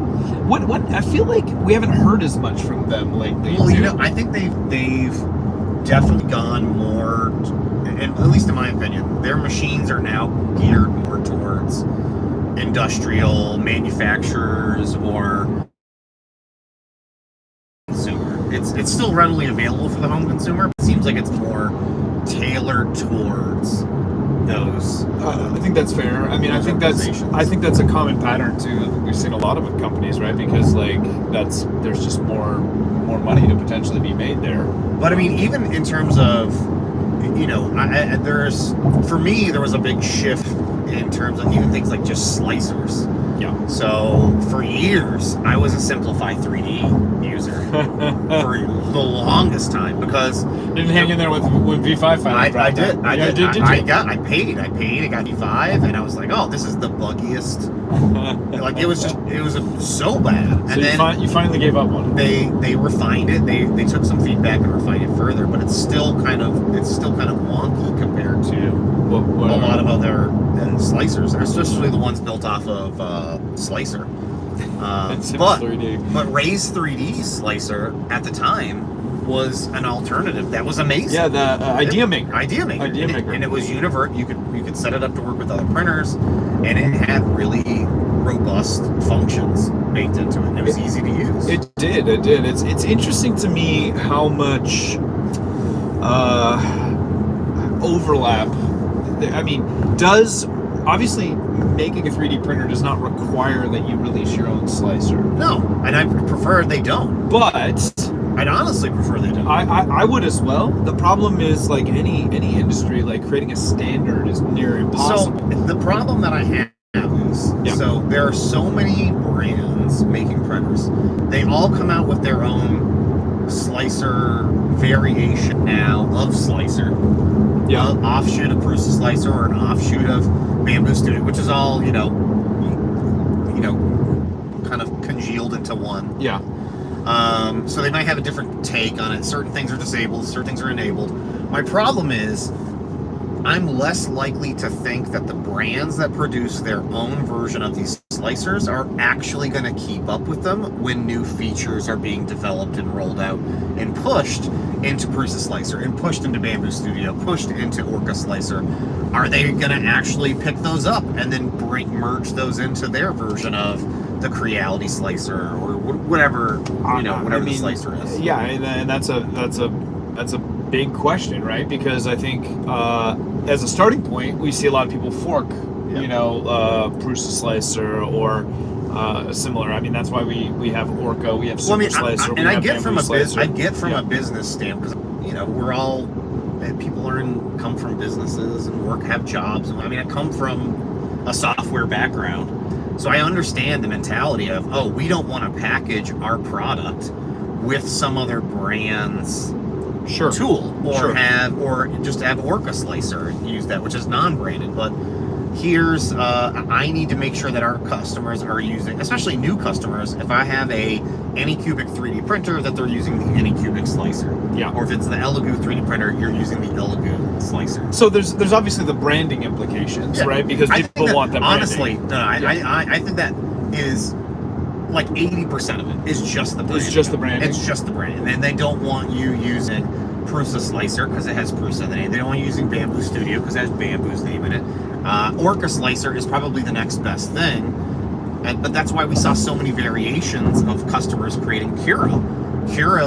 What I feel like we haven't heard as much from them lately. Well, I think they've definitely gone more, and at least in my opinion, their machines are now geared more towards industrial manufacturers or consumer. It's still readily available for the home consumer, but it seems like it's more tailored towards those. I think that's fair. I mean, I think that's a common pattern too. We've seen a lot of with companies, right? Because there's just more money to potentially be made there. But I mean, even in terms of, for me, there was a big shift in terms of even things like just slicers. Yeah. So for years, I was a Simplify 3D user for the longest time because you didn't hang in there with V5 finally. I did. I paid. I got V5, and I was like, oh, this is the buggiest. Like it was so bad. And so then you finally gave up on it. They refined it. They took some feedback and refined it further, but it's still kind of wonky compared to a lot of other slicers, especially the ones built off of Slicer. But Ray's 3D Slicer at the time was an alternative that was amazing. Yeah, the Idea Maker. And it was universal. You could set it up to work with other printers, and it had really robust functions baked into it. And it was easy to use. It did. It's interesting to me how much overlap. I mean, obviously making a 3D printer does not require that you release your own slicer. No, and I prefer they don't. But I'd honestly prefer they don't. I would as well. The problem is, like any industry, like creating a standard is near impossible. So the problem that I have is, so there are so many brands making printers. They all come out with their own slicer variation now of Slicer. Yeah. Offshoot of Prusa Slicer or an offshoot of Bamboo Studio, which is all, kind of congealed into one. Yeah. So they might have a different take on it. Certain things are disabled, certain things are enabled. My problem is, I'm less likely to think that the brands that produce their own version of these slicers are actually going to keep up with them when new features are being developed and rolled out and pushed into Prusa Slicer and pushed into Bamboo Studio, pushed into Orca Slicer. Are they going to actually pick those up and then merge those into their version of the Creality Slicer or whatever the slicer is? Yeah, and that's a big question, right? Because I think as a starting point, we see a lot of people fork, Prusa Slicer or similar. I mean, that's why we have Orca, we have Super Slicer, and I get from a a business standpoint, because we're all people come from businesses and have jobs. I mean, I come from a software background, so I understand the mentality of, we don't want to package our product with some other brand's tool or just have Orca Slicer and use that, which is non-branded. But here's I need to make sure that our customers are using, especially new customers, if I have a Anycubic 3D printer, that they're using the Anycubic slicer. Yeah. Or if it's the Elegoo 3D printer, you're using the Elegoo slicer. So there's obviously the branding implications, right? Because people want that honestly, branding. I think that is like 80% of it is just the branding. It's just the branding. It's just the branding. And they don't want you using Prusa Slicer because it has Prusa in the name. They don't want you using Bamboo Studio because it has Bamboo's name in it. Orca Slicer is probably the next best thing. But that's why we saw so many variations of customers creating Cura,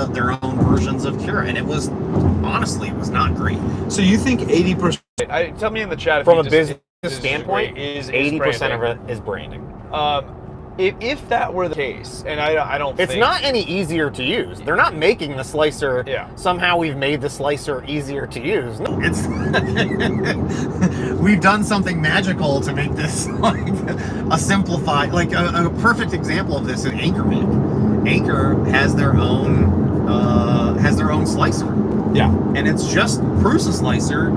their own versions of Cura. And it was not great. So you think 80%? Tell me in the chat if From you a business standpoint, is 80% of it is branding. If that were the case, and I don't think... It's not any easier to use. They're not making the slicer. Yeah. Somehow we've made the slicer easier to use. No. It's we've done something magical to make this like a simplified, like a perfect example of this is AnchorMake. Anchor has their own slicer. Yeah. And it's just Prusa Slicer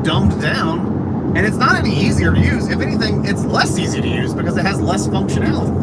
dumbed down. And it's not any easier to use. If anything, it's less easy to use because it has less functionality.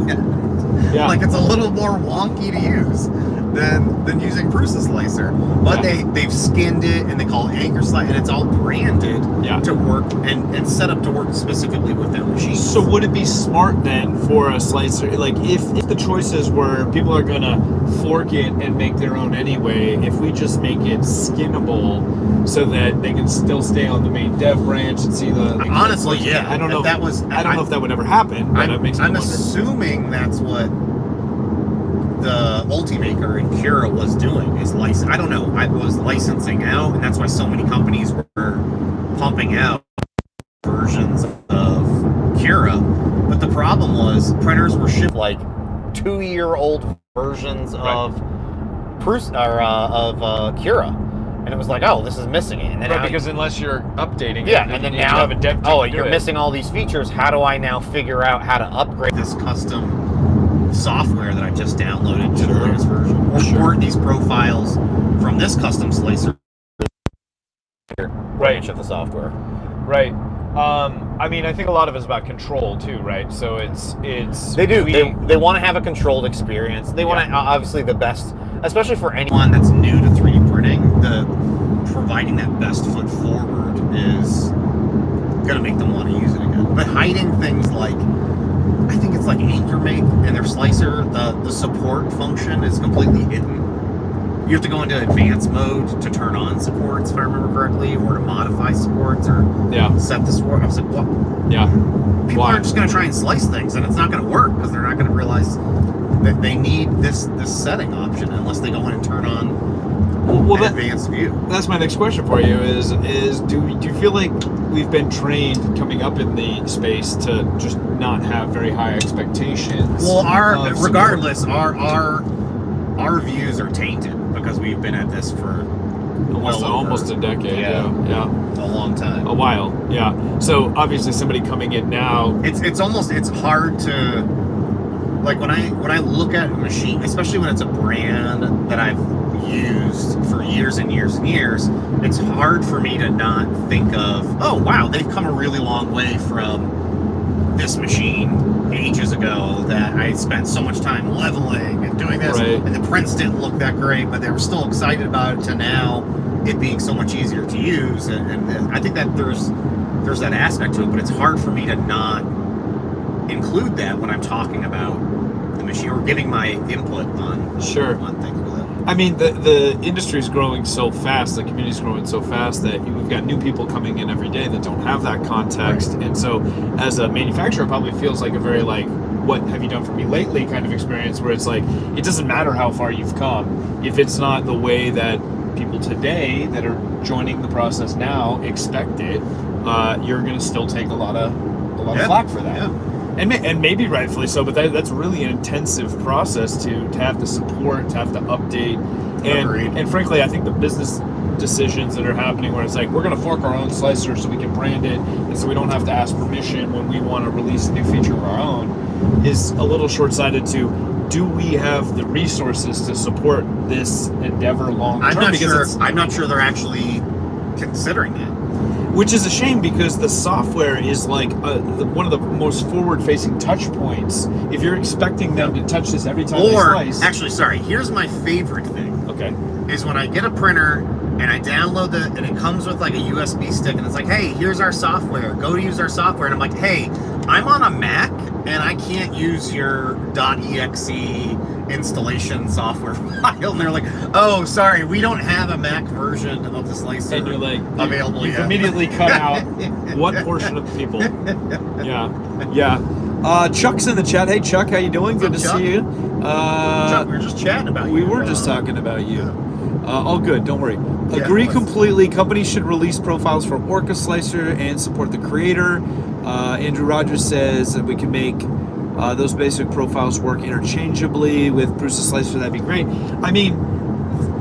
Yeah. Like, it's a little more wonky to use than using Prusa Slicer. But they've skinned it and they call it Anchor Slicer, and it's all branded to work and set up to work specifically with their machine. So would it be smart then for a slicer, like if the choices were people are gonna fork it and make their own anyway, if we just make it skinnable so that they can still stay on the main dev branch and see the... Like, honestly, yeah. I don't know. That was. I don't know if that would ever happen, but it makes me wonder. Assuming that's what the Ultimaker and Cura was doing is license. I don't know. I was licensing out, and that's why so many companies were pumping out versions of Cura. But the problem was printers were shipped Like 2-year-old versions of Cura. And it was like, oh, this is missing it. And then because unless you're updating it, and then you now have a dev team you're missing all these features. How do I now figure out how to upgrade this custom software that I just downloaded to the latest version, or port these profiles from this custom slicer branch of the software? Right. I mean, I think a lot of it's about control too, right? So it's they do. They want to have a controlled experience. They want to obviously the best, especially for anyone that's new to 3D printing. Providing that best foot forward is gonna make them want to use it again. But hiding things like, I think it's like AnchorMake and their slicer, the support function is completely hidden. You have to go into advanced mode to turn on supports, if I remember correctly, or to modify supports, or set the support. I was like, what? Yeah. People aren't just going to try and slice things, and it's not going to work because they're not going to realize that they need this setting option unless they go in and turn on advanced view. That's my next question for you: is do you feel like we've been trained coming up in the space to just not have very high expectations? Well, our views are tainted because we've been at this for almost a decade. Yeah, a long time, a while. Yeah. So obviously, somebody coming in now, it's hard to, like, when I look at a machine, especially when it's a brand that I've used for years and years and years, it's hard for me to not think of, oh wow, they've come a really long way from this machine ages ago that I spent so much time leveling and doing this, Right. and the prints didn't look that great, but they were still excited about it, to now it being so much easier to use. And I think that there's that aspect to it, but it's hard for me to not include that when I'm talking about the machine or giving my input on Sure. on things with it. I mean, the industry is growing so fast, the community is growing so fast that we've got new people coming in every day that don't have that context. Right. And so as a manufacturer, it probably feels like a very like, what have you done for me lately kind of experience, where it's like, it doesn't matter how far you've come. If it's not the way that people today that are joining the process now expect it, you're going to still take a lot of flack for that. Yeah. And maybe rightfully so, but that's really an intensive process to have to support, to have to update, Agreed. and frankly, I think the business decisions that are happening, where it's like, we're going to fork our own slicer so we can brand it, and so we don't have to ask permission when we want to release a new feature of our own, is a little short-sighted. To do we have the resources to support this endeavor long term? I'm not sure they're actually considering that. Which is a shame, because the software is like one of the most forward-facing touch points. If you're expecting them to touch this every time they slice. Actually, sorry, here's my favorite thing. Okay. Is when I get a printer and I download and it comes with like a USB stick, and it's like, hey, here's our software. Go to use our software. And I'm like, hey, I'm on a Mac and I can't use your .exe installation software file. And they're like, oh, sorry, we don't have a Mac version of the slicer And you're like, available you've yet. immediately cut out what portion of the people. Yeah. Chuck's in the chat. Hey, Chuck, how you doing? Good to Chuck? see you. Chuck, we were just chatting about you. We were just talking about you. All good, don't worry. Yeah, Agree let's- completely. Companies should release profiles for Orca Slicer and support the creator. Andrew Rogers says that we can make those basic profiles work interchangeably with Prusa Slicer. That'd be great. I mean,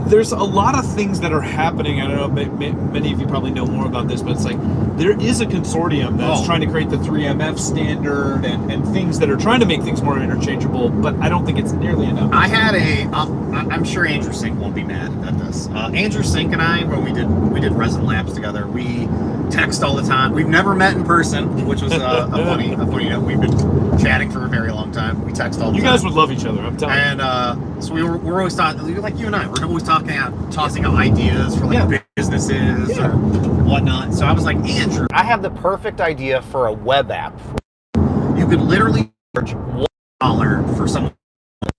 there's a lot of things that are happening. I don't know, many of you probably know more about this, but it's like, there is a consortium that's trying to create the 3MF standard and things that are trying to make things more interchangeable, but I don't think it's nearly enough. I had I'm sure Andrew Sink won't be mad at this. Andrew Sink and I, when we did Resin Labs together, we text all the time. We've never met in person, which was a funny note. We've been chatting for a very long time. We text all the time. You guys would love each other, I'm telling you. And so we're always talking, like you and I, we're always tossing out ideas for like businesses or whatnot. So I was like, Andrew, I have the perfect idea for a web app. you could literally charge $1 for someone. You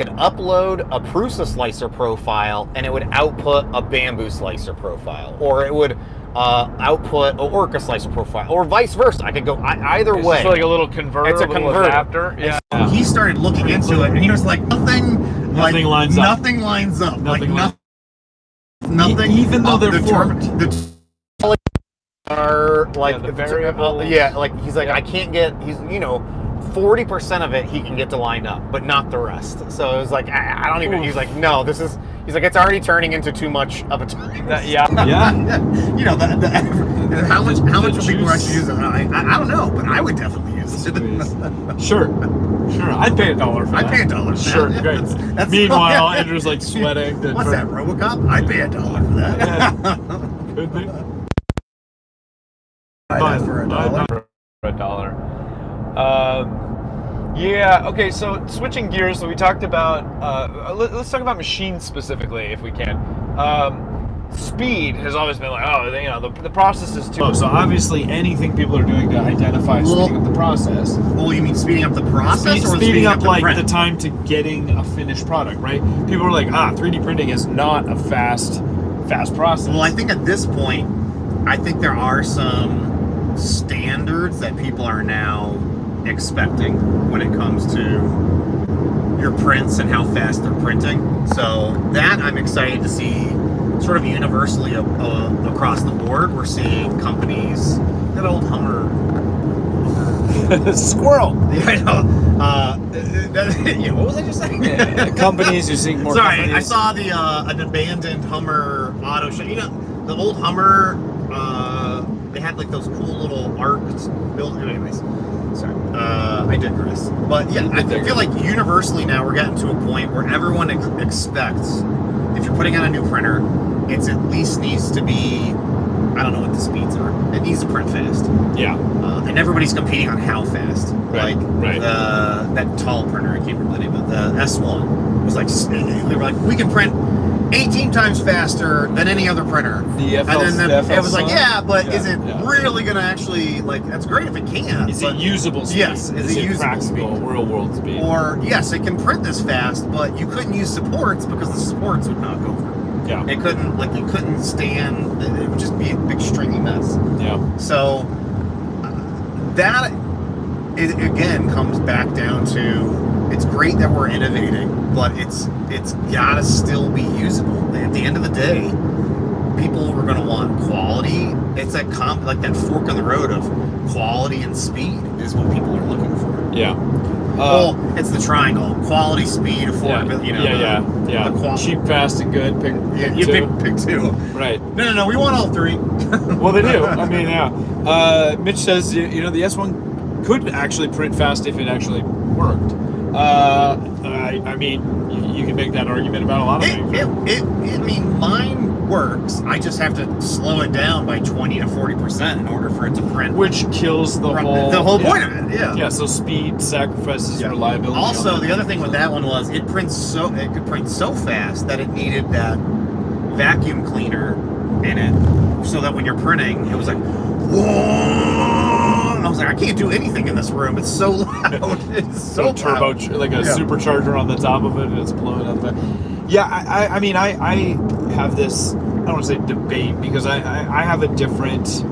could upload a Prusa Slicer profile and it would output a Bamboo Slicer profile, or it would output a Orca Slicer profile, or vice versa. I could go either way. It's like a little converter, It's a little converter. adapter. Yeah. He started looking into it, and he was like, nothing lines up. Nothing lines up. Nothing, even though they're forked. Are like the variables. like he's like, I can't get, 40% of it he can get to line up, but not the rest. So it was like, I don't even. He's like, no, he's like, it's already turning into too much of a time. Yeah. How much will people actually use it? I don't know, but I would definitely use it. Sure. I'd pay $1 for that. I'd pay $1 for that. Sure, Yeah, great. that's- Meanwhile, Andrew's like sweating. What's that, RoboCop? I'd pay $1 for that. Yeah. Could be. I'd ask for $1. For $1. Yeah. Okay. So switching gears. So we talked about. Let's talk about machines specifically, if we can. Speed has always been like, the process is too. So obviously, anything people are doing to identify speeding up the process. Well, you mean speeding up the process, or speeding up the like print? the time to getting a finished product, right? People are like, 3D printing is not a fast process. Well, I think at this point, I think there are some standards that people are now expecting when it comes to your prints and how fast they're printing. So that I'm excited to see sort of universally across the board. We're seeing companies, that old Hummer. Squirrel. Yeah, I know. What was I just saying? Companies, you're seeing more. Sorry, companies. I saw an abandoned Hummer auto show. The old Hummer. They had like those cool little arcs built. Anyways, sorry. I digress. But yeah, I feel like universally now we're getting to a point where everyone expects if you're putting on a new printer, it's at least needs to be, I don't know what the speeds are. It needs to print fast. Yeah. And everybody's competing on how fast. Right, right. That tall printer, I can't remember the name of the S1 was like, we were like, we can print 18 times faster than any other printer. The FL, and then the it was like, yeah, but is it yeah. really going to actually, like, that's great if it can. Is it usable speed? Yes, is it usable practical, speed? real world speed? Or, yes, it can print this fast, but you couldn't use supports because the supports would knock over. Yeah. It couldn't, like, you couldn't stand, it would just be a big stringy mess. Yeah. So, that, it, again, comes back down to, it's great that we're innovating, but it's gotta still be usable. At the end of the day, people are gonna want quality. It's that like that fork in the road of quality and speed is what people are looking for. Yeah. Well, it's the triangle: quality, speed, affordability. Yeah. Cheap, fast, and good. Pick pick two. Right. No. We want all three. Well, they do. I mean, yeah. Mitch says, the S1 could actually print fast if it actually worked. I mean, you can make that argument about a lot of things. I mean, mine works. I just have to slow it down by 20 to 40% in order for it to print. Which kills the whole point of it. Yeah. Yeah. So speed sacrifices reliability. Also, the other thing with that one was it could print so fast that it needed that vacuum cleaner in it, so that when you're printing, it was like, whoa. I was like, I can't do anything in this room. It's so loud. It's so turbo, like a supercharger on the top of it, and it's blowing up. Yeah, I mean, I have this, I don't want to say debate, because I have a different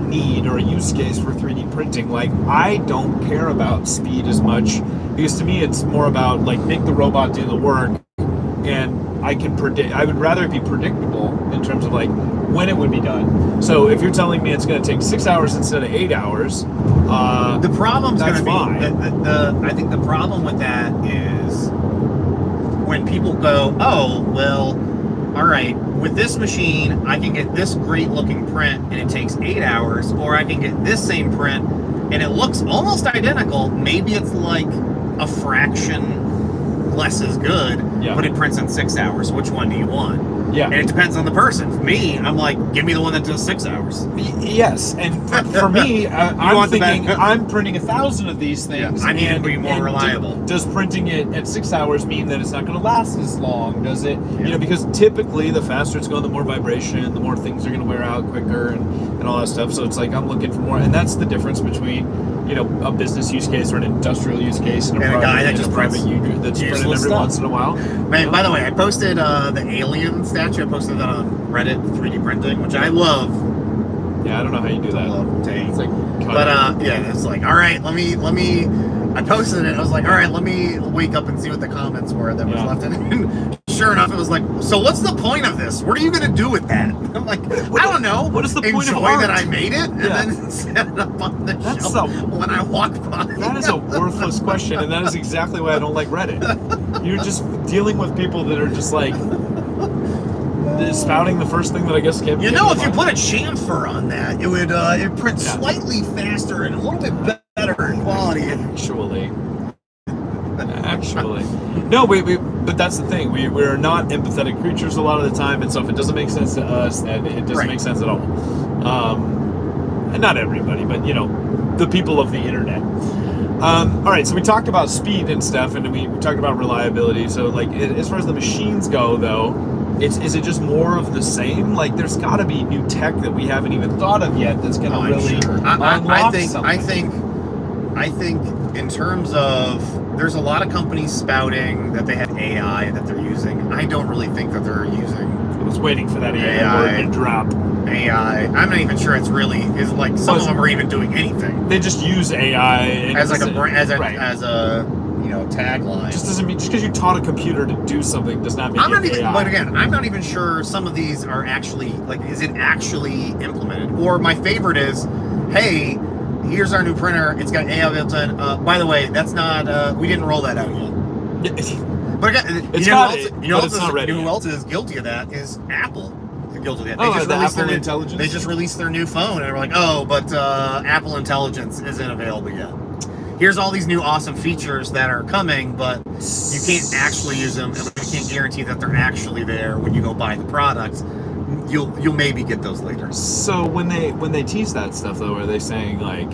need or a use case for 3D printing. Like, I don't care about speed as much, because to me it's more about, like, make the robot do the work, and I can predict. I would rather it be predictable in terms of, like, when it would be done. So if you're telling me it's going to take 6 hours instead of 8 hours, the problem's going to be fine. I think the problem with that is when people go, oh, well, all right, with this machine, I can get this great looking print and it takes 8 hours, or I can get this same print and it looks almost identical. Maybe it's like a fraction less is good, but it prints in 6 hours. Which one do you want? Yeah. And it depends on the person. For me, I'm like, give me the one that does 6 hours. Yes. And for me, I'm thinking, I'm printing 1,000 of these things. Yeah, I need it to be more reliable. Does printing it at 6 hours mean that it's not going to last as long? Does it, because typically the faster it's going, the more vibration, the more things are going to wear out quicker and all that stuff. So it's like, I'm looking for more. And that's the difference between, a business use case or an industrial use case and a guy that just private that's printed every once in a while. Man, by the way, I posted the alien statue. I posted that on Reddit, 3D printing, which I love. Yeah, I don't know how you do that. I love to It's like, it's like, all right, let me. I posted it. I was like, all right, let me wake up and see what the comments were that was left in. And sure enough, it was like, so what's the point of this? What are you going to do with that? I'm like, I don't know. What is the point of Enjoy art? that I made it and then set it up on the shelf when I walk by. That is a worthless question, and that is exactly why I don't like Reddit. You're just dealing with people that are just like spouting the first thing that I guess came. If you put a chamfer on that, it would it print slightly faster and a little bit better in quality. Actually, no, but that's the thing. We're not empathetic creatures a lot of the time, and so if it doesn't make sense to us, then it doesn't make sense at all. And not everybody, but the people of the internet. All right, so we talked about speed and stuff, and we talked about reliability. So, like, as far as the machines go, though, is it just more of the same? Like, there's got to be new tech that we haven't even thought of yet that's going to really unlock something. I think in terms of, there's a lot of companies spouting that they have AI that they're using. I don't really think that they're using. I was waiting for that AI word to drop. AI. I'm not even sure it's really is like some of them are even doing anything. They just use AI as like a tagline. Just doesn't mean just because you taught a computer to do something does not mean AI. But again, I'm not even sure some of these are actually like, is it actually implemented? Or my favorite is, hey, here's our new printer. It's got AI built in. By the way, that's not. We didn't roll that out yet. But again, who else is guilty of that is Apple. They're guilty of that. They just released their new phone, and we're like, oh, but Apple Intelligence isn't available yet. here's all these new awesome features that are coming, but you can't actually use them, and we can't guarantee that they're actually there when you go buy the product. You'll maybe get those later. So when they tease that stuff though, are they saying like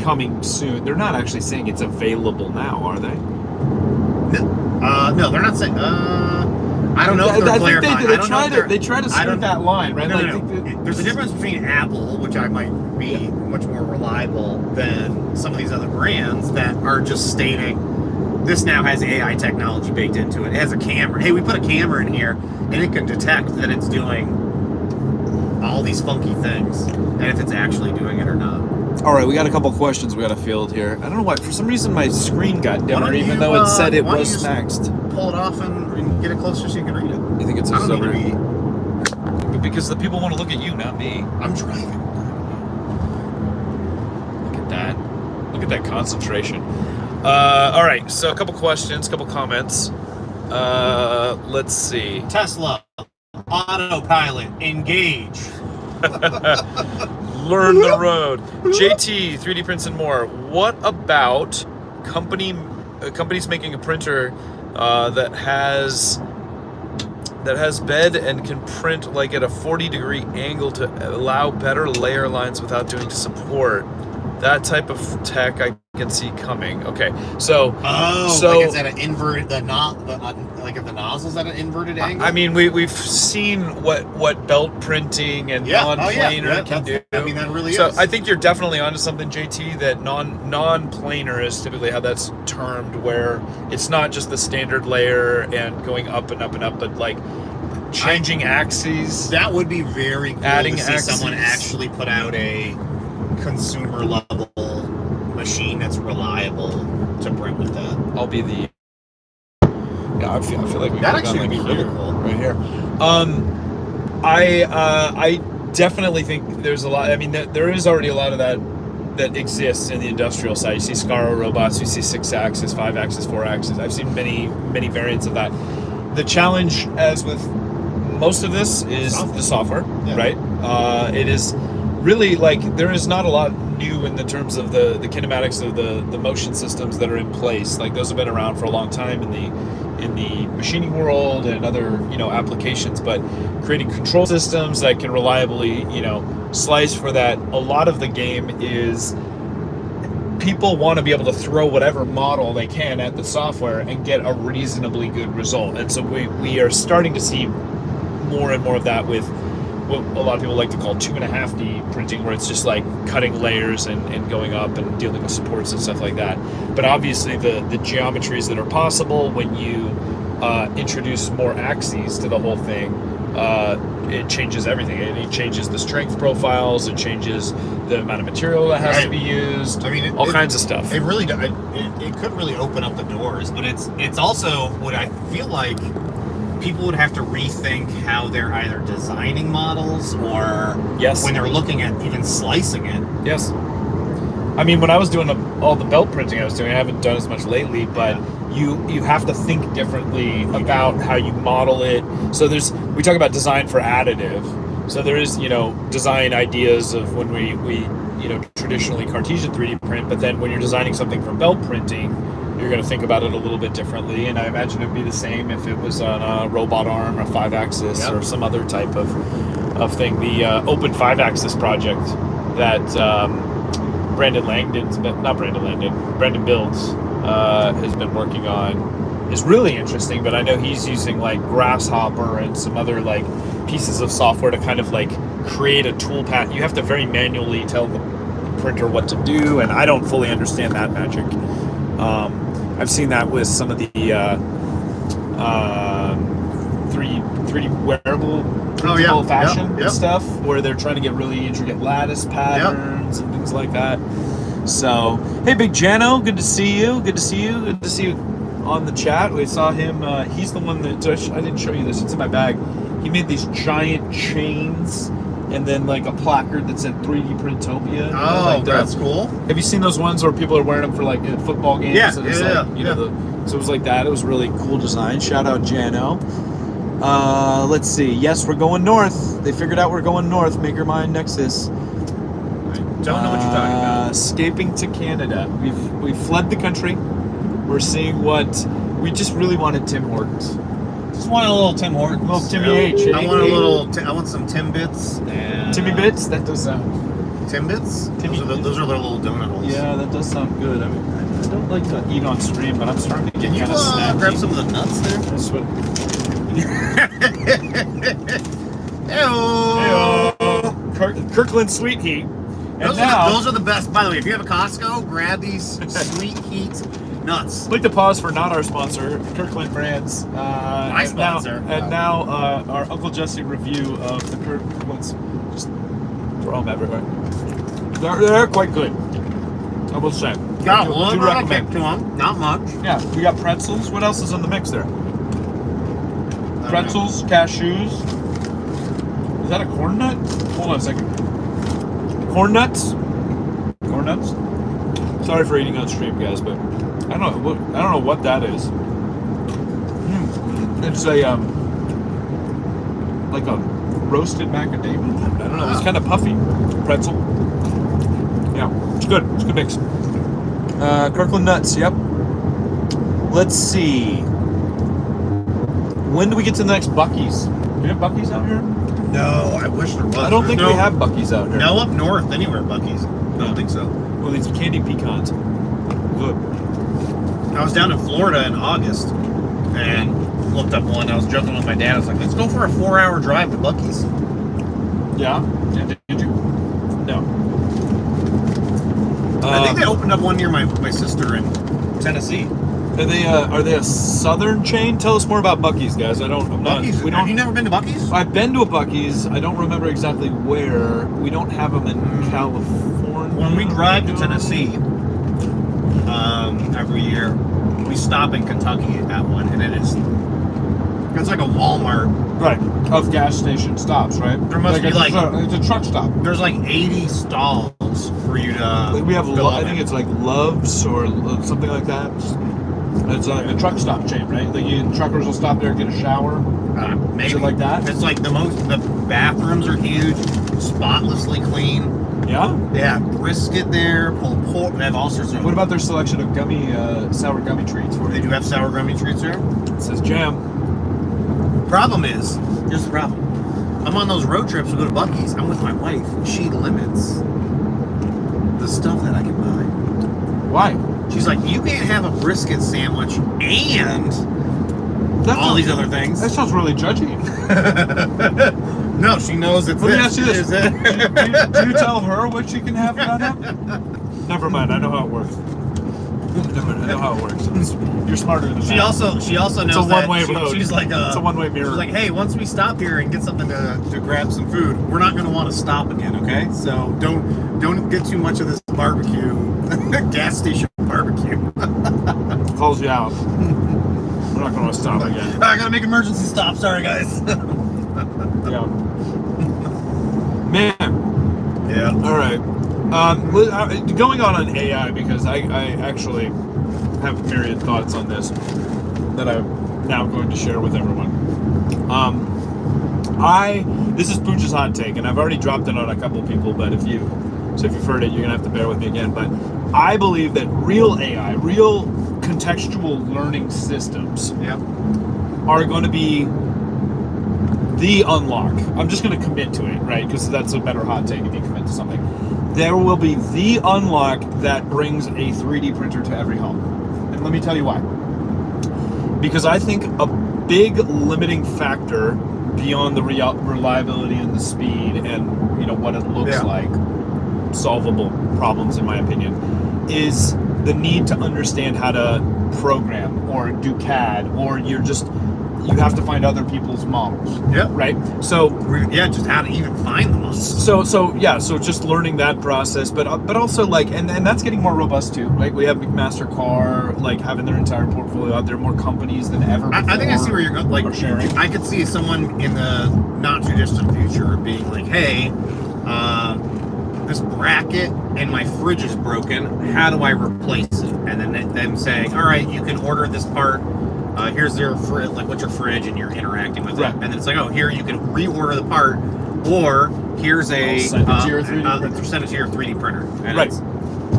coming soon? They're not actually saying it's available now, are they? No, they're not saying. I don't know if they're clarifying. They try to skirt that line, right? No. There's a difference between Apple, which I might be much more reliable than some of these other brands that are just stating this now has AI technology baked into it. It has a camera. Hey, we put a camera in here, and it can detect that it's doing all these funky things, and if it's actually doing it or not. All right, we got a couple questions we got to field here. I don't know why. For some reason, my screen got dimmer, even though it said it was maxed. Pull it off and get it closer so you can read it. You think it's I don't over? need to be. Because the people want to look at you, not me. I'm driving. Look at that. Look at that concentration. All right, so a couple questions, a couple comments. Let's see. Tesla, autopilot, engage. Learn the road. JT, 3D prints and more. What about companies making a printer that has bed and can print like at a 40-degree angle to allow better layer lines without doing support? That type of tech I can see coming. Okay, so like it's at an inverted, like if the nozzle's at an inverted angle. I mean, we've seen what belt printing and non-planar can do. I mean, that really is. So I think you're definitely onto something, JT. That non-planar is typically how that's termed, where it's not just the standard layer and going up and up and up, but like changing axes. That would be very cool adding to see axes. someone actually put out a consumer level machine that's reliable to print with that. I'll be the. Yeah, I feel like we That could have actually gone would be like really here, cool. right here. I definitely think there's a lot. I mean, there is already a lot of that exists in the industrial side. You see Scaro robots, you see 6-axis, 5-axis, 4-axis. I've seen many variants of that. The challenge, as with most of this, is the software, right? It is really like there is not a lot new in the terms of the kinematics of the motion systems that are in place. Like those have been around for a long time in the machining world and other applications, but creating control systems that can reliably slice for that. A lot of the game is people want to be able to throw whatever model they can at the software and get a reasonably good result. And so we are starting to see more and more of that with what a lot of people like to call 2.5D printing, where it's just like cutting layers and going up and dealing with supports and stuff like that. But obviously the geometries that are possible when you introduce more axes to the whole thing, it changes everything. It changes the strength profiles, it changes the amount of material that has to be used. I mean, all kinds of stuff. It really does. It could really open up the doors, but it's also what I feel like people would have to rethink how they're either designing models or when they're looking at even slicing it. Yes. I mean, when I was doing all the belt printing I haven't done as much lately, but you have to think differently about how you model it. So we talk about design for additive. So there is, design ideas of when we traditionally Cartesian 3D print, but then when you're designing something for belt printing, you're going to think about it a little bit differently. And I imagine it'd be the same if it was on a robot arm or 5-axis or some other type of thing. The open 5-axis project that Brandon Builds has been working on is really interesting, but I know he's using like Grasshopper and some other like pieces of software to kind of like create a toolpath. You have to very manually tell the printer what to do, and I don't fully understand that magic. I've seen that with some of the 3D wearable fashion stuff, where they're trying to get really intricate lattice patterns and things like that. So, hey, Big Jano, good to see you. Good to see you on the chat. We saw him. He's the one that I didn't show you this. It's in my bag. He made these giant chains and then like a placard that said 3D Printopia. Oh, that's cool. Have you seen those ones where people are wearing them for like football games? Yeah, so it was like that. It was really cool design. Shout out Jano. Let's see. Yes, we're going north. They figured out we're going north. Maker Mind Nexus. Don't know what you're talking about. Escaping to Canada. We've fled the country. We're seeing what we just really wanted. Tim Hortons. Just want a little Tim Hortons. Little Timmy H. I want a little. I want some Timbits. And, Timmy Bits. That does sound. Timbits. Timmy Those are their little donut holes. Yeah, that does sound good. I mean, I don't like to eat on stream, but I'm starting to get Can you kind of snappy. grab some of the nuts there? That's what. Heyo. Kirkland Sweet Heat. And Those are the best. By the way, if you have a Costco, grab these Sweet Heat nuts. I'd like to pause for not our sponsor, Kirkland Brands. My sponsor. Now our Uncle Jesse review of the Kirklands. Just throw them everywhere. They're quite good, I will say. Got a Do little bit of recommend. kick to them. Not much. Yeah, we got pretzels. What else is in the mix there? Pretzels, cashews. Is that a corn nut? Hold on a second. Corn nuts? Corn nuts? Sorry for eating on stream, guys, but I don't know what that is. It's a like a roasted macadamia. I don't know. It's kind of puffy. Pretzel. Yeah, it's good. It's a good mix. Kirkland nuts. Yep. Let's see. When do we get to the next Buc-ee's? Do we have Buc-ee's out here? No, I wish there was. I don't think we have Buc-ee's out here. No, up north anywhere, Buc-ee's. I don't think so. Well, these candy pecans. Good. I was down in Florida in August and looked up one. I was joking with my dad. I was like, let's go for a 4-hour drive to Buc-ee's. Yeah? Did you? No. I think they opened up one near my sister in Tennessee. Are they a southern chain? Tell us more about Buc-ee's, guys. Buc-ee's. Have you never been to Buc-ee's? I've been to a Buc-ee's. I don't remember exactly where. We don't have them in California. When we drive to Tennessee every year, we stop in Kentucky at one, and it's like a Walmart. Right. Of gas station stops, right? There must be it's a truck stop. There's like 80 stalls for you to. We have fill I up think in. it's like Love's or something like that. It's like a truck stop chain, right? Like truckers will stop there and get a shower. Maybe Is it like that? It's like the bathrooms are huge, spotlessly clean. Yeah. They have brisket there, pulled pork. They have all sorts of. What about their selection of sour gummy treats? They do have sour gummy treats there. It says jam. Problem is, here's the problem. I'm on those road trips. We go to Buc-ee's. I'm with my wife. She limits the stuff that I can buy. Why? She's like, you can't have a brisket sandwich and all these other things. That sounds really judgy. No, she knows it's Let me this. ask you this. Is it? Do you tell her what she can have and not have? Never mind. I know how it works. I know how it works. You're smarter than that. She also knows it's a one-way road. She's like it's a one-way mirror. She's like, hey, once we stop here and get something to grab some food, we're not going to want to stop again, okay? So don't get too much of this barbecue, gas station barbecue. Calls you out. We're not going to stop again. I got to make emergency stop. Sorry, guys. Yeah. Man. Yeah. All right. Going on AI, because I actually have myriad thoughts on this that I'm now going to share with everyone. This is Pooch's hot take, and I've already dropped it on a couple people, but if you've heard it, you're gonna have to bear with me again. But I believe that real AI, real contextual learning systems, are going to be the unlock. I'm just going to commit to it, right? Because that's a better hot take if you commit to something. There will be the unlock that brings a 3D printer to every home. And let me tell you why. Because I think a big limiting factor beyond the reliability and the speed and what it looks like, solvable problems in my opinion, is the need to understand how to program or do CAD, or you have to find other people's models. Yeah. Right? So just how to even find the models. So just learning that process, but also and that's getting more robust too. Like we have McMaster-Carr having their entire portfolio out there, more companies than ever before. I think I see where you're going. Like sharing. I could see someone in the not too distant future being like, hey, this bracket in my fridge is broken. How do I replace it? And then them saying, all right, you can order this part. Here's their fridge, what's your fridge, and you're interacting with it. And then it's like, oh, here you can reorder the part. Or here's a Send it to your 3D printer. send it to your 3D printer. And Right. it's-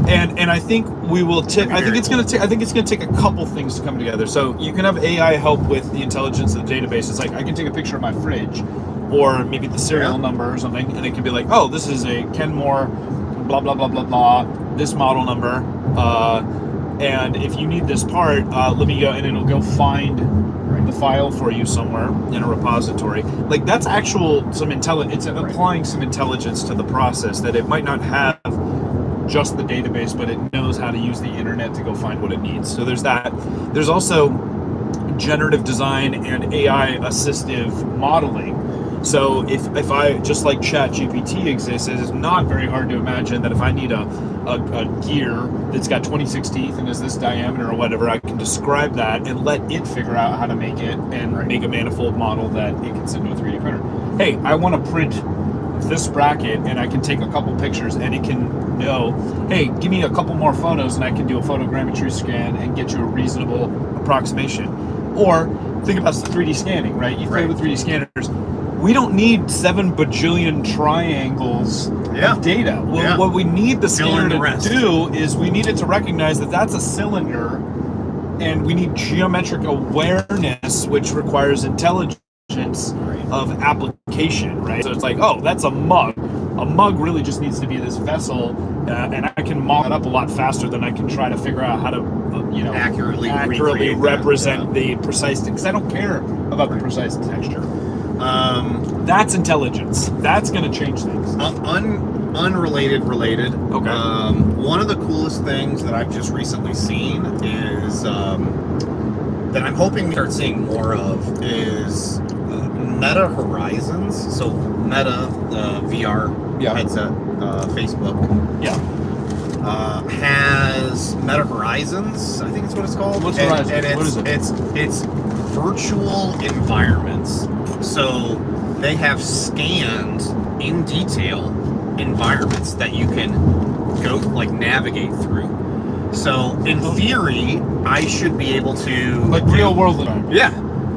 And I think we will take. I think it's going to take. I think it's going to take a couple things to come together. So you can have AI help with the intelligence of the database. It's like I can take a picture of my fridge, or maybe the serial number or something, and it can be like, oh, this is a Kenmore, blah blah blah blah blah, this model number, and if you need this part, let me go, and it'll go find the file for you somewhere in a repository. Like that's actual some intelligence. It's applying some intelligence to the process that it might not have just the database, but it knows how to use the internet to go find what it needs. So there's that. There's also generative design and AI assistive modeling. So if I, just like ChatGPT exists, it is not very hard to imagine that if I need a gear that's got 26 teeth and is this diameter or whatever, I can describe that and let it figure out how to make it and make a manifold model that it can send to a 3D printer. Hey, I want to print this bracket, and I can take a couple pictures, and it can know, hey, give me a couple more photos, and I can do a photogrammetry scan and get you a reasonable approximation. Or think about 3D scanning, right? You play with 3D scanners. We don't need 7 bajillion triangles of data. Well, what we need the scanner to do is we need it to recognize that that's a cylinder, and we need geometric awareness, which requires intelligence of application, right? So it's like, oh, that's a mug. A mug really just needs to be this vessel, and I can model it up a lot faster than I can try to figure out how to, accurately represent the precise, because I don't care about the precise texture. That's intelligence. That's going to change things. Unrelated, related. Okay. One of the coolest things that I've just recently seen is that I'm hoping we start seeing more of is Meta Horizons. So Meta, VR headset, Facebook. Yeah. Has Meta Horizons. I think it's what it's called. What's Horizons? And what is it? It's virtual environments. So they have scanned in detail environments that you can go navigate through. So in theory, I should be able to real world environment. Yeah.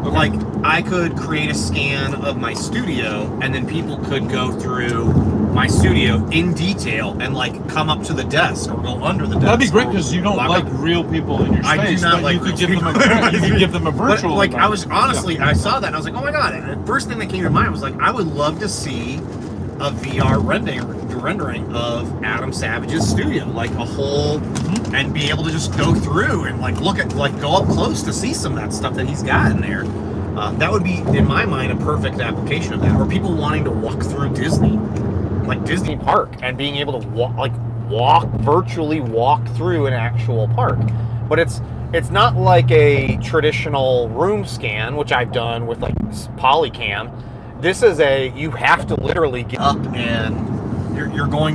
Okay. Like I could create a scan of my studio, and then people could go through my studio in detail and come up to the desk or go under the desk. That'd be great because you don't like real people in your space. I do not like you could give them a virtual. But I was honestly, I saw that and I was like, oh my god! And the first thing that came to mind was I would love to see a VR rendering of Adam Savage's studio, a whole, and be able to just go through and look at, go up close to see some of that stuff that he's got in there. That would be, in my mind, a perfect application of that. Or people wanting to walk through Disney, Disney Park, and being able to virtually walk through an actual park. But it's not like a traditional room scan, which I've done with Polycam. This is you have to literally get up, and you're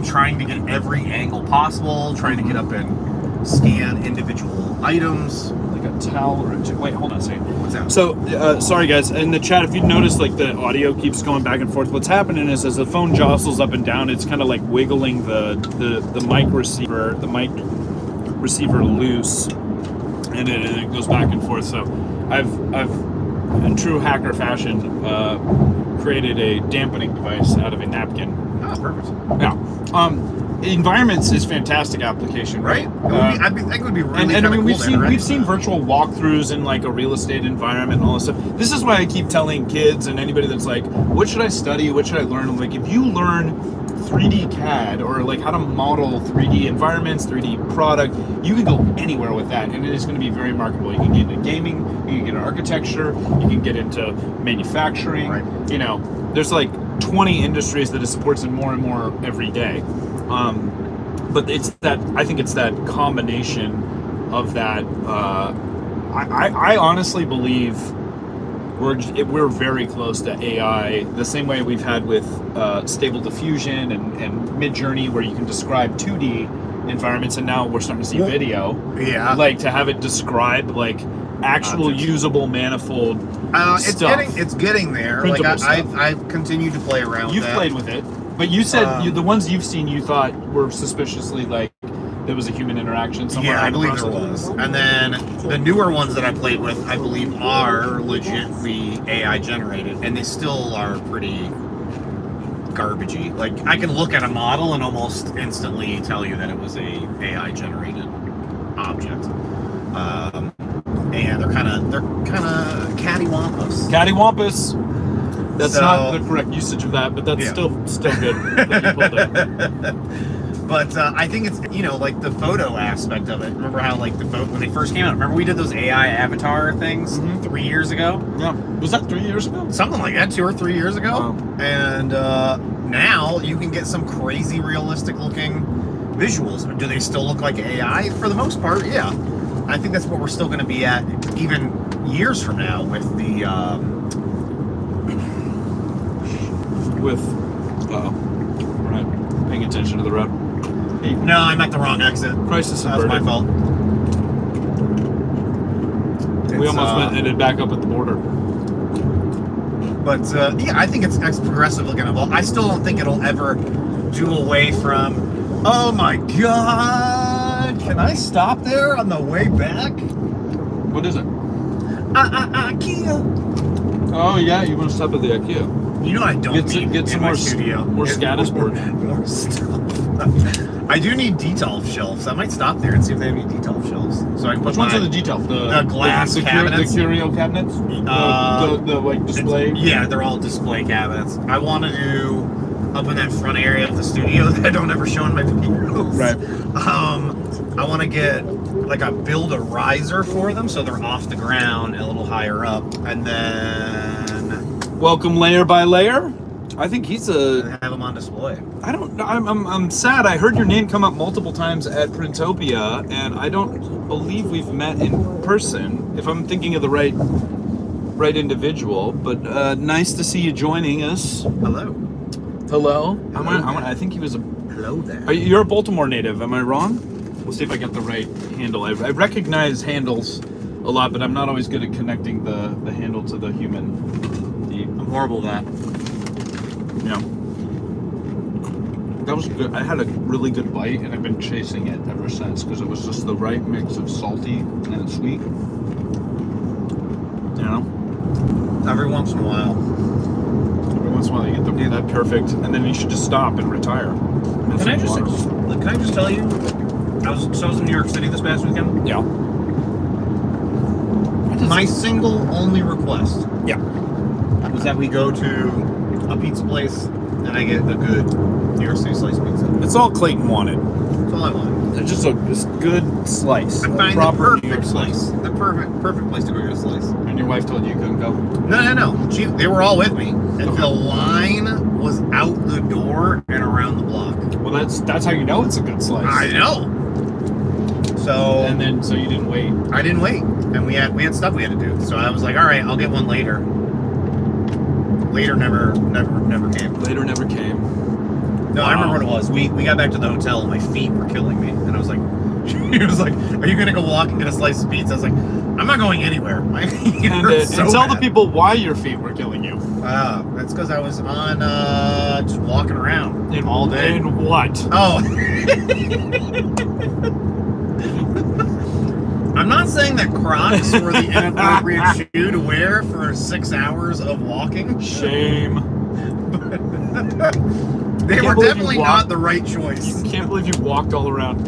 trying to get every angle possible, trying to get up and scan individual items. Like a towel or wait, hold on a second. What's that? So, sorry guys, in the chat, if you notice, the audio keeps going back and forth. What's happening is as the phone jostles up and down, it's kind of wiggling the mic receiver loose, and it goes back and forth. So, I've in true hacker fashion created a dampening device out of a napkin. Oh, perfect. Yeah. Environments is fantastic application, right? I think it would be really and I mean, cool we've seen virtual walkthroughs in a real estate environment and all this stuff. This is why I keep telling kids and anybody that's what should I study? What should I learn? I'm if you learn 3D CAD or how to model 3D environments, 3D product, you can go anywhere with that, and it is going to be very marketable. You can get into gaming, you can get into architecture, you can get into manufacturing. Right. There's 20 industries that it supports and more every day. But it's that, I think it's that combination of that. I honestly believe we're very close to AI, the same way we've had with Stable Diffusion and Midjourney, where you can describe 2D environments, and now we're starting to see video. Yeah. To have it describe actual usable manifold stuff. It's getting there. I've continued to play around with You've that. played with it. But you said the ones you've seen, you thought were suspiciously there was a human interaction somewhere. Yeah, I in the believe there process. was. And then the newer ones that I played with, I believe, are legitimately AI generated, and they still are pretty garbagey. Like I can look at a model and almost instantly tell you that it was a AI generated object. And they're kind of cattywampus. Cattywampus. That's So- not the correct usage of that, but that's Yeah. still good. That you pulled it. But I think it's, like the photo aspect of it. Remember how like the photo, when they first came out, remember we did those AI avatar things Mhm. 3 years ago? Yeah. Was that 3 years ago? Something like that, 2 or 3 years ago. Wow. And now you can get some crazy realistic looking visuals. Do they still look like AI? For the most part, yeah. I think that's what we're still going to be at even years from now with the... We're not paying attention to the road. Hey, No, I'm at the wrong exit. crisis That was my averted. fault. We It's, almost ended back up at the border. But yeah, I think it's progressive looking. I still don't think it'll ever do away from. Oh my God! Can I stop there on the way back? What is it? IKEA. Oh yeah, you want to stop at the IKEA? You know what I don't Get need some in my more studio. more Is Scottish board. More stuff. I do need detail shelves. I might stop there and see if they have any detail shelves, so I can put Which ones my- are the detail? the glass cabinets? The curio cabinets? The like display? Yeah, they're all display cabinets. I want to do up in that front area of the studio that I don't ever show in my videos. Right. I want to get like build a riser for them so they're off the ground and a little higher up, and then Welcome layer by layer. I think he's have them on display. I don't know. I'm sad. I heard your name come up multiple times at Printopia, and I don't believe we've met in person. If I'm thinking of the right individual, but nice to see you joining us. Hello. Hello. Hello. I think he was a. Hello there. You're a Baltimore native. Am I wrong? We'll see if I get the right handle. I recognize handles a lot, but I'm not always good at connecting the handle to the human. I'm horrible at that. Yeah. That was good. I had a really good bite, and I've been chasing it ever since because it was just the right mix of salty and sweet. You know, Every once in a while. every once in a while you get that perfect, and then you should just stop and retire. And have Can I some just water. can I just tell you? I was in New York City this past weekend. Yeah. My single only request Yeah. was that we go to a pizza place and I get a good New York City slice pizza. It's all Clayton wanted. That's all I want. It's just a good slice. I A find the proper New York perfect slice. The perfect place to go get a slice. And your wife told you you couldn't go. No. They were all with me, and the line was out the door and around the block. Well, that's how you know it's a good slice. I know. So So you didn't wait. I didn't wait, and we had stuff we had to do. So I was like, all right, I'll get one later. Later never came. Later never came. No, I remember what it was. We got back to the hotel and my feet were killing me. And I was like, he was like, are you going to go walk and get a slice of pizza? I was like, I'm not going anywhere. My feet And, hurt and so tell the bad. people why your feet were killing you. That's because I was on, just walking around all day. In what? Oh. I'm not saying that Crocs were the inappropriate shoe to wear for 6 hours of walking. Shame. They can't were believe you definitely walked- not the right choice. Can't believe you walked all around.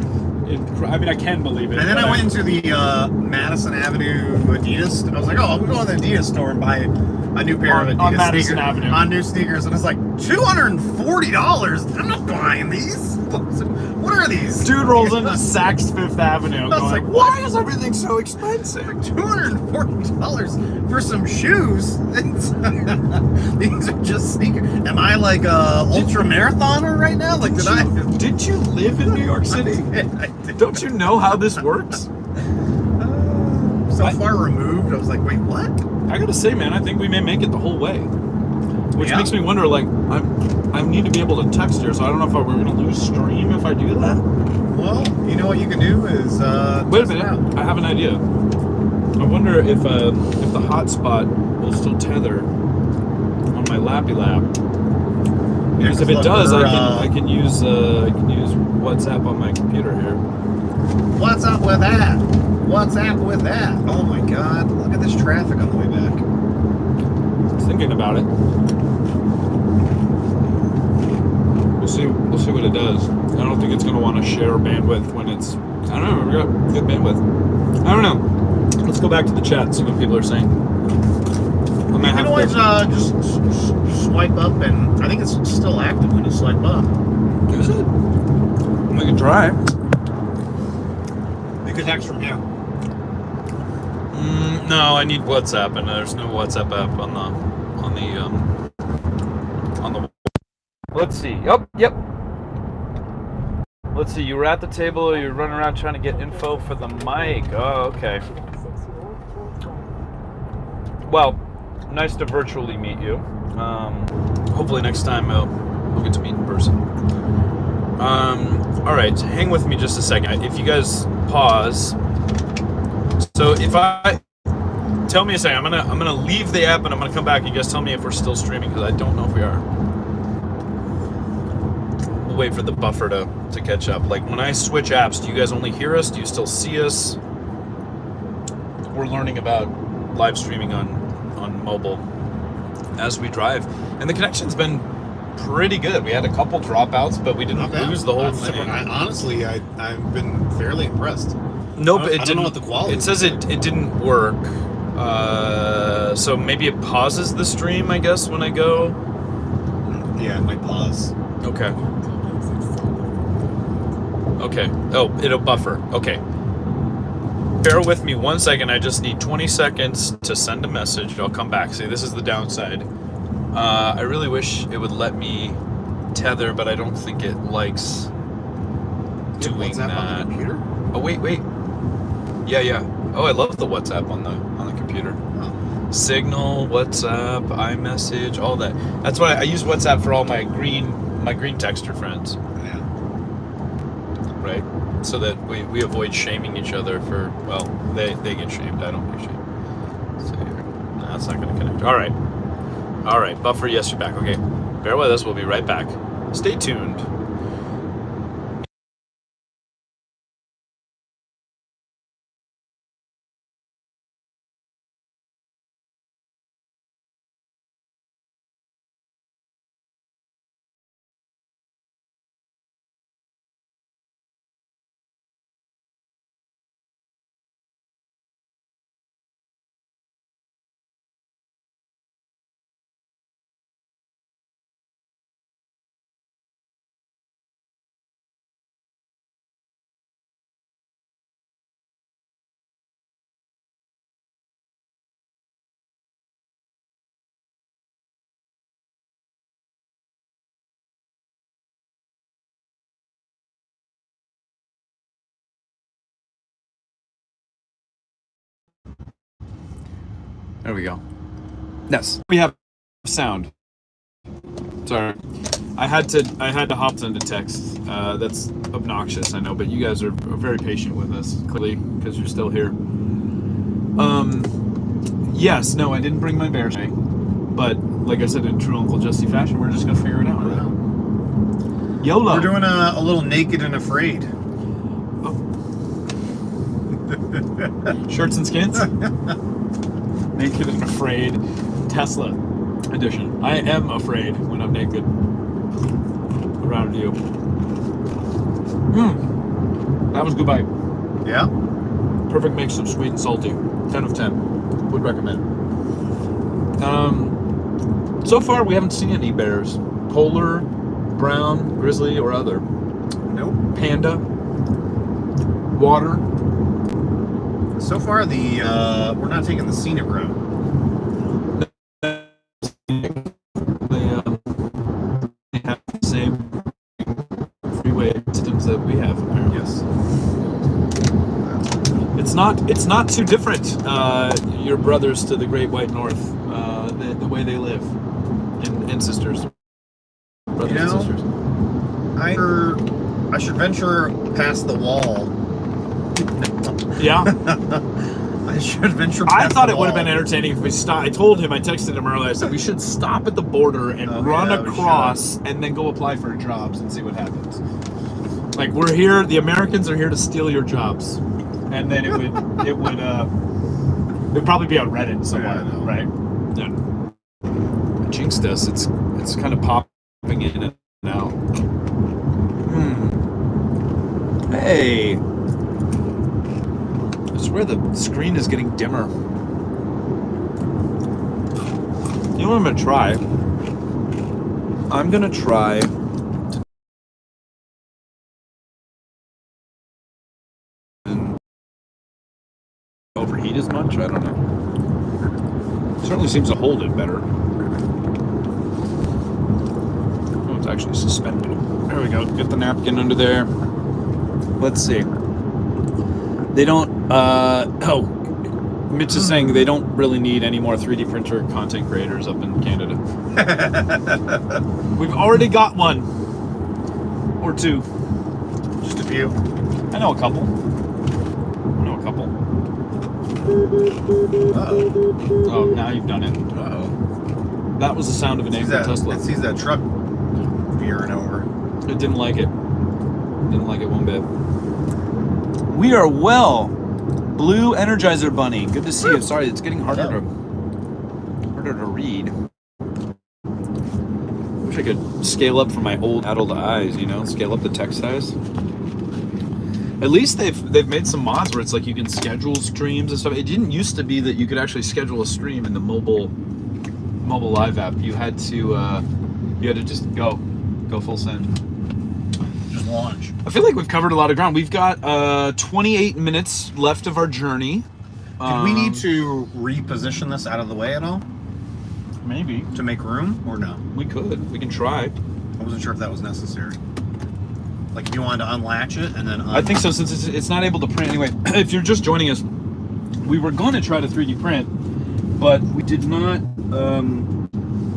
I mean, I can believe it. And then but I went into the Madison Avenue Adidas. I was like, oh, I'm going to the Adidas store and buy a new pair of Adidas on Madison sneakers. Avenue. On new sneakers. And it's like, $240? I'm not buying these. What are these? Dude rolls into Saks Fifth Avenue was going, like, why is everything so expensive? $240 for some shoes. These are just sneakers. Am I like a ultra marathoner right now? Like, Did you live in New York City? I did. Don't you know how this works? So far removed. I was like, wait, what? I gotta say, man, I think we may make it the whole way. Which Yeah. makes me wonder, like, I need to be able to text here, so I don't know if we're gonna lose stream if I do that. Well, you know what you can do is Wait a test it minute, out. I have an idea. I wonder if the hotspot will still tether on my Lappy Lap. Because if it look, does, we're, I can use WhatsApp on my computer here. What's up with that? What's up with that? Oh my God! Look at this traffic on the way back. Thinking about it. We'll see what it does. I don't think it's going to want to share bandwidth when it's, I don't know, we got good bandwidth. I don't know. Let's go back to the chat and see what people are saying. You can always just swipe up, and I think it's still active when you swipe up. Is it? We can try. You can text from here. No, I need WhatsApp, and there's no WhatsApp app on the. Let's see. Yep. Let's see. You were at the table, or you're running around trying to get info for the mic. Oh, okay. Well, nice to virtually meet you. Hopefully next time we'll get to meet in person. All right, hang with me just a second. If you guys pause. So if I tell me a second, I'm gonna leave the app and I'm gonna come back. You guys tell me if we're still streaming because I don't know if we are. We'll wait for the buffer to catch up. Like when I switch apps, do you guys only hear us? Do you still see us? We're learning about live streaming on mobile as we drive, and the connection's been pretty good. We had a couple dropouts, but we didn't lose the whole thing. Honestly, I've been fairly impressed. Nope, I don't know what the quality. It says it didn't work. So maybe it pauses the stream, I guess, when I go. Yeah, it might pause. Okay. Oh, it'll buffer. Okay. Bear with me 1 second. I just need 20 seconds to send a message. I'll come back. See, this is the downside. I really wish it would let me tether, but I don't think it likes doing that. On the computer? Oh, wait. Yeah. Oh, I love the WhatsApp on the computer. Oh. Signal, WhatsApp, iMessage, all that. That's why I use WhatsApp for all my green texter friends. Yeah. Right? So that we avoid shaming each other for, well, they get shamed. I don't get shamed. So no, that's not going to connect. All right. Buffer, yes, you're back. Okay. Bear with us. We'll be right back. Stay tuned. There we go. Yes, we have sound. Sorry, I had to hop into text. That's obnoxious, I know, but you guys are very patient with us, clearly, because you're still here. Yes, no, I didn't bring my bear today, but like I said, in true Uncle Jesse fashion, we're just gonna figure it out. Right? YOLO. We're doing a little naked and afraid. Oh. Shirts and skins. Naked and afraid, Tesla edition. I am afraid when I'm naked around you. That was a good bite. Yeah. Perfect mix of sweet and salty. 10 of 10. Would recommend. So far, we haven't seen any bears. Polar, brown, grizzly, or other. Nope. Panda. Water. So far, we're not taking the scenic route. They have the same freeway systems that we have. Apparently. Yes. It's not too different. Your brothers to the Great White North, the way they live, and sisters, brothers and sisters. I should venture past the wall. Yeah. I should venture past I thought the it would have wall. been entertaining if we stopped. I told him, I texted him earlier, I said we should stop at the border and run across and then go apply for jobs and see what happens. Like, we're here, the Americans are here to steal your jobs. And then it would probably be on Reddit somewhere, right? Yeah. Jinxed us. It's kind of popping in and now. Hey. I swear the screen is getting dimmer. You know what I'm gonna try? I'm gonna try to overheat as much. I don't know. Certainly seems to hold it better. Oh, it's actually suspended. There we go. Get the napkin under there. Let's see. They don't. Mitch is saying they don't really need any more 3D printer content creators up in Canada. We've already got one. Or two. Just a few. I know a couple. Uh-oh. Oh, now you've done it. Uh-oh. That was the sound of an angry Tesla. It sees that truck veering over. It didn't like it. Didn't like it one bit. We are well. Blue Energizer Bunny. Good to see you. Sorry, it's getting harder to read. Wish I could scale up for my old adult eyes, you know, scale up the text size. At least they've made some mods where it's like you can schedule streams and stuff. It didn't used to be that you could actually schedule a stream in the mobile live app. You had to just go full send. Just launch. I feel like we've covered a lot of ground. We've got 28 minutes left of our journey. Did we need to reposition this out of the way at all Maybe. to make room, or no? We could. We can try. I wasn't sure if that was necessary. Like if you wanted to unlatch it and then I think so, since it's not able to print anyway. If you're just joining us, we were going to try to 3D print, but we did not.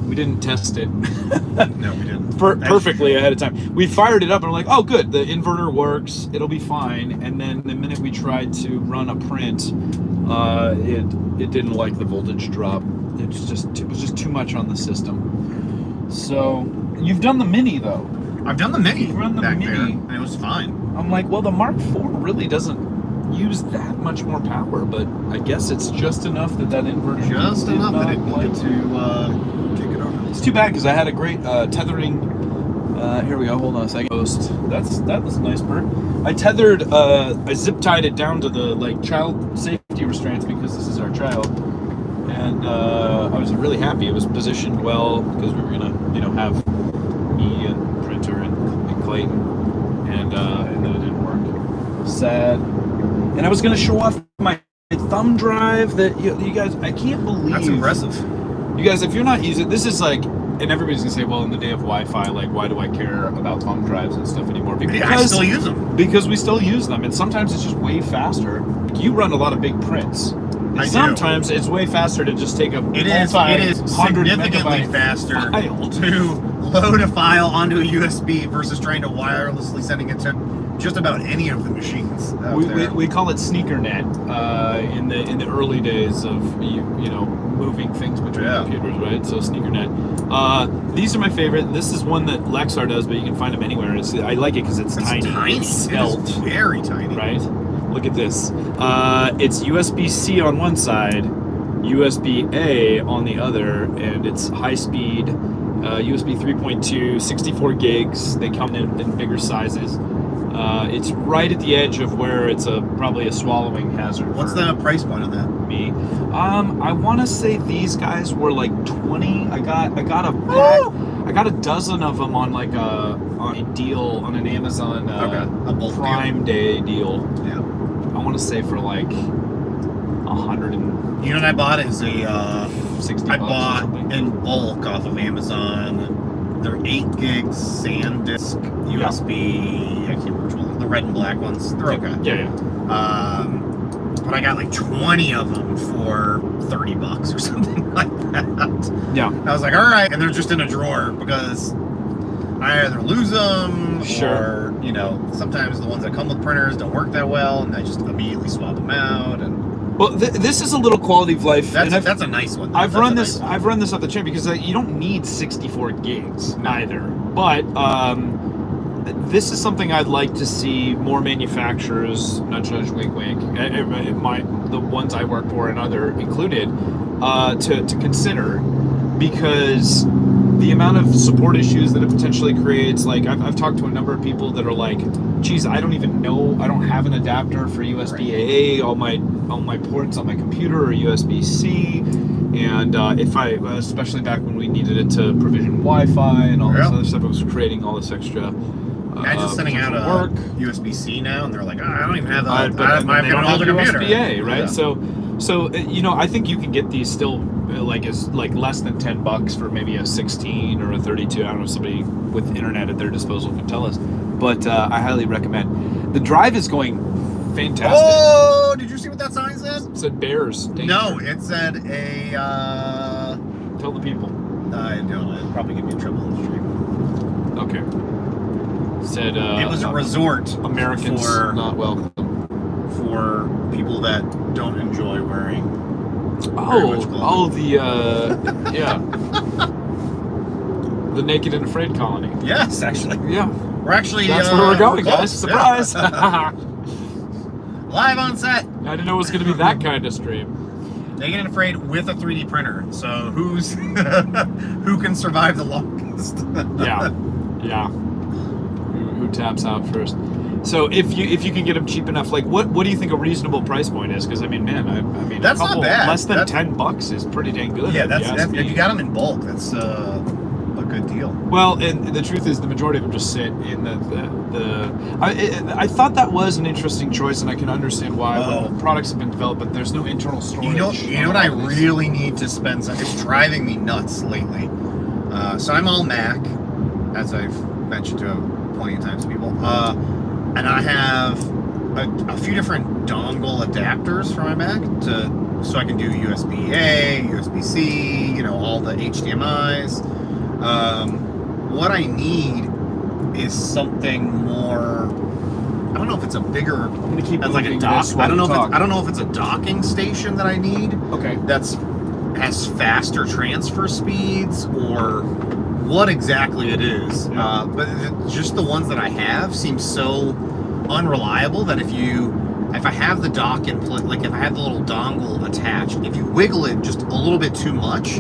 We didn't test it. No, we didn't. Perfectly ahead of time. We fired it up and we're like, oh, good, the inverter works. It'll be fine. And then the minute we tried to run a print, it didn't like the voltage drop. It was just too much on the system. So you've done the Mini though. I've done the Mini. You run the back Mini. there, and it was fine. I'm like, well, the Mark IV really doesn't use that much more power, but I guess it's just enough that inverter Just did enough not that it like needed to kick it over. It's too bad because I had a great tethering. Here we go. Hold on a second. That was a nice bird. I tethered. I zip tied it down to the child safety restraints because this is our child, and I was really happy. It was positioned well because we were gonna, have me and Printer and Clayton, and then it didn't work. Sad. And I was gonna show off my thumb drive that you guys. I can't believe. That's impressive. You guys, if you're not using this is like, and everybody's gonna say, well, in the day of Wi-Fi, why do I care about thumb drives and stuff anymore? Because I still use them. Because we still use them, and sometimes it's just way faster. You run a lot of big prints. And sometimes it's way faster to just take a It is significantly faster file. to load a file onto a USB versus trying to wirelessly sending it to just about any of the machines out there. We call it SneakerNet in the early days of moving things between computers, right? So SneakerNet. These are my favorite. This is one that Lexar does, but you can find them anywhere. I like it because it's tiny. It's svelte. It is very tiny. Right? Look at this. It's USB-C on one side, USB-A on the other, and it's high speed. USB 3.2, 64 gigs. They come in bigger sizes. It's right at the edge of where it's probably a swallowing hazard. What's the price point on that? Me. I want to say these guys were like 20. I got a dozen of them on on a deal on an Amazon a bulk Prime Day deal. Yeah. I want to say for like 100 and. You know what I bought is a 60. I bought in bulk off of Amazon. They're 8 gigs SanDisk USB. I can't remember which one. The red and black ones. They're okay. Yeah. But I got like 20 of them for $30 or something like that. Yeah. I was like, all right, and they're just in a drawer because I either lose them or sometimes the ones that come with printers don't work that well, and I just immediately swap them out. And well, this is a little quality of life. That's a nice one. I've run this off the chain because you don't need 64 gigs either. But this is something I'd like to see more manufacturers, nudge, wink, wink, the ones I work for and other included, to consider, because the amount of support issues that it potentially creates. Like I've talked to a number of people that are like, geez, I don't even know, I don't have an adapter for USB-A. All my ports on my computer are USB-C, and if I, especially back when we needed it to provision Wi-Fi and all this other stuff, it was creating all this extra. Imagine sending out a work. USB-C now, and they're like, oh, I don't even have But an older computer. USB-A, right? Yeah. So I think you can get these still like less than $10 for maybe a 16 or a 32. I don't know, somebody with internet at their disposal can tell us, but I highly recommend. The drive is going fantastic. Oh, did you see what that sign said? It said bears. Danger. No, it said a. Tell the people. I don't. It'd probably get me in trouble in the stream. Okay. Said it was a resort. Americans for not welcome. For people that don't enjoy wearing. Yeah. The Naked and Afraid colony. Yes, actually. Yeah. We're actually. That's where we're going, close. guys. Surprise! Live on set. I didn't know it was going to be that kind of stream. Naked and Afraid with a 3D printer. So who can survive the longest? Yeah. Who taps out first? So if you can get them cheap enough, like what do you think a reasonable price point is? Because I mean, man, I mean, that's not bad. Less than $10 is pretty dang good. Yeah, that's if you got them in bulk. That's a good deal. Well, and the truth is, the majority of them just sit in I thought that was an interesting choice, and I can understand why when products have been developed, but there's no internal storage. You know what I really need to spend some. It's driving me nuts lately. So I'm all Mac, as I've mentioned to plenty of times to people. And I have a few different dongle adapters for my Mac so I can do USB-A, USB-C, all the HDMI's. What I need is something more. I don't know if it's a bigger. I'm gonna keep like a dock. I don't know if it's a docking station that I need. Okay. Has faster transfer speeds or what exactly it is. But just the ones that I have seem so unreliable that if I have the dock in place, like if I have the little dongle attached, if you wiggle it just a little bit too much,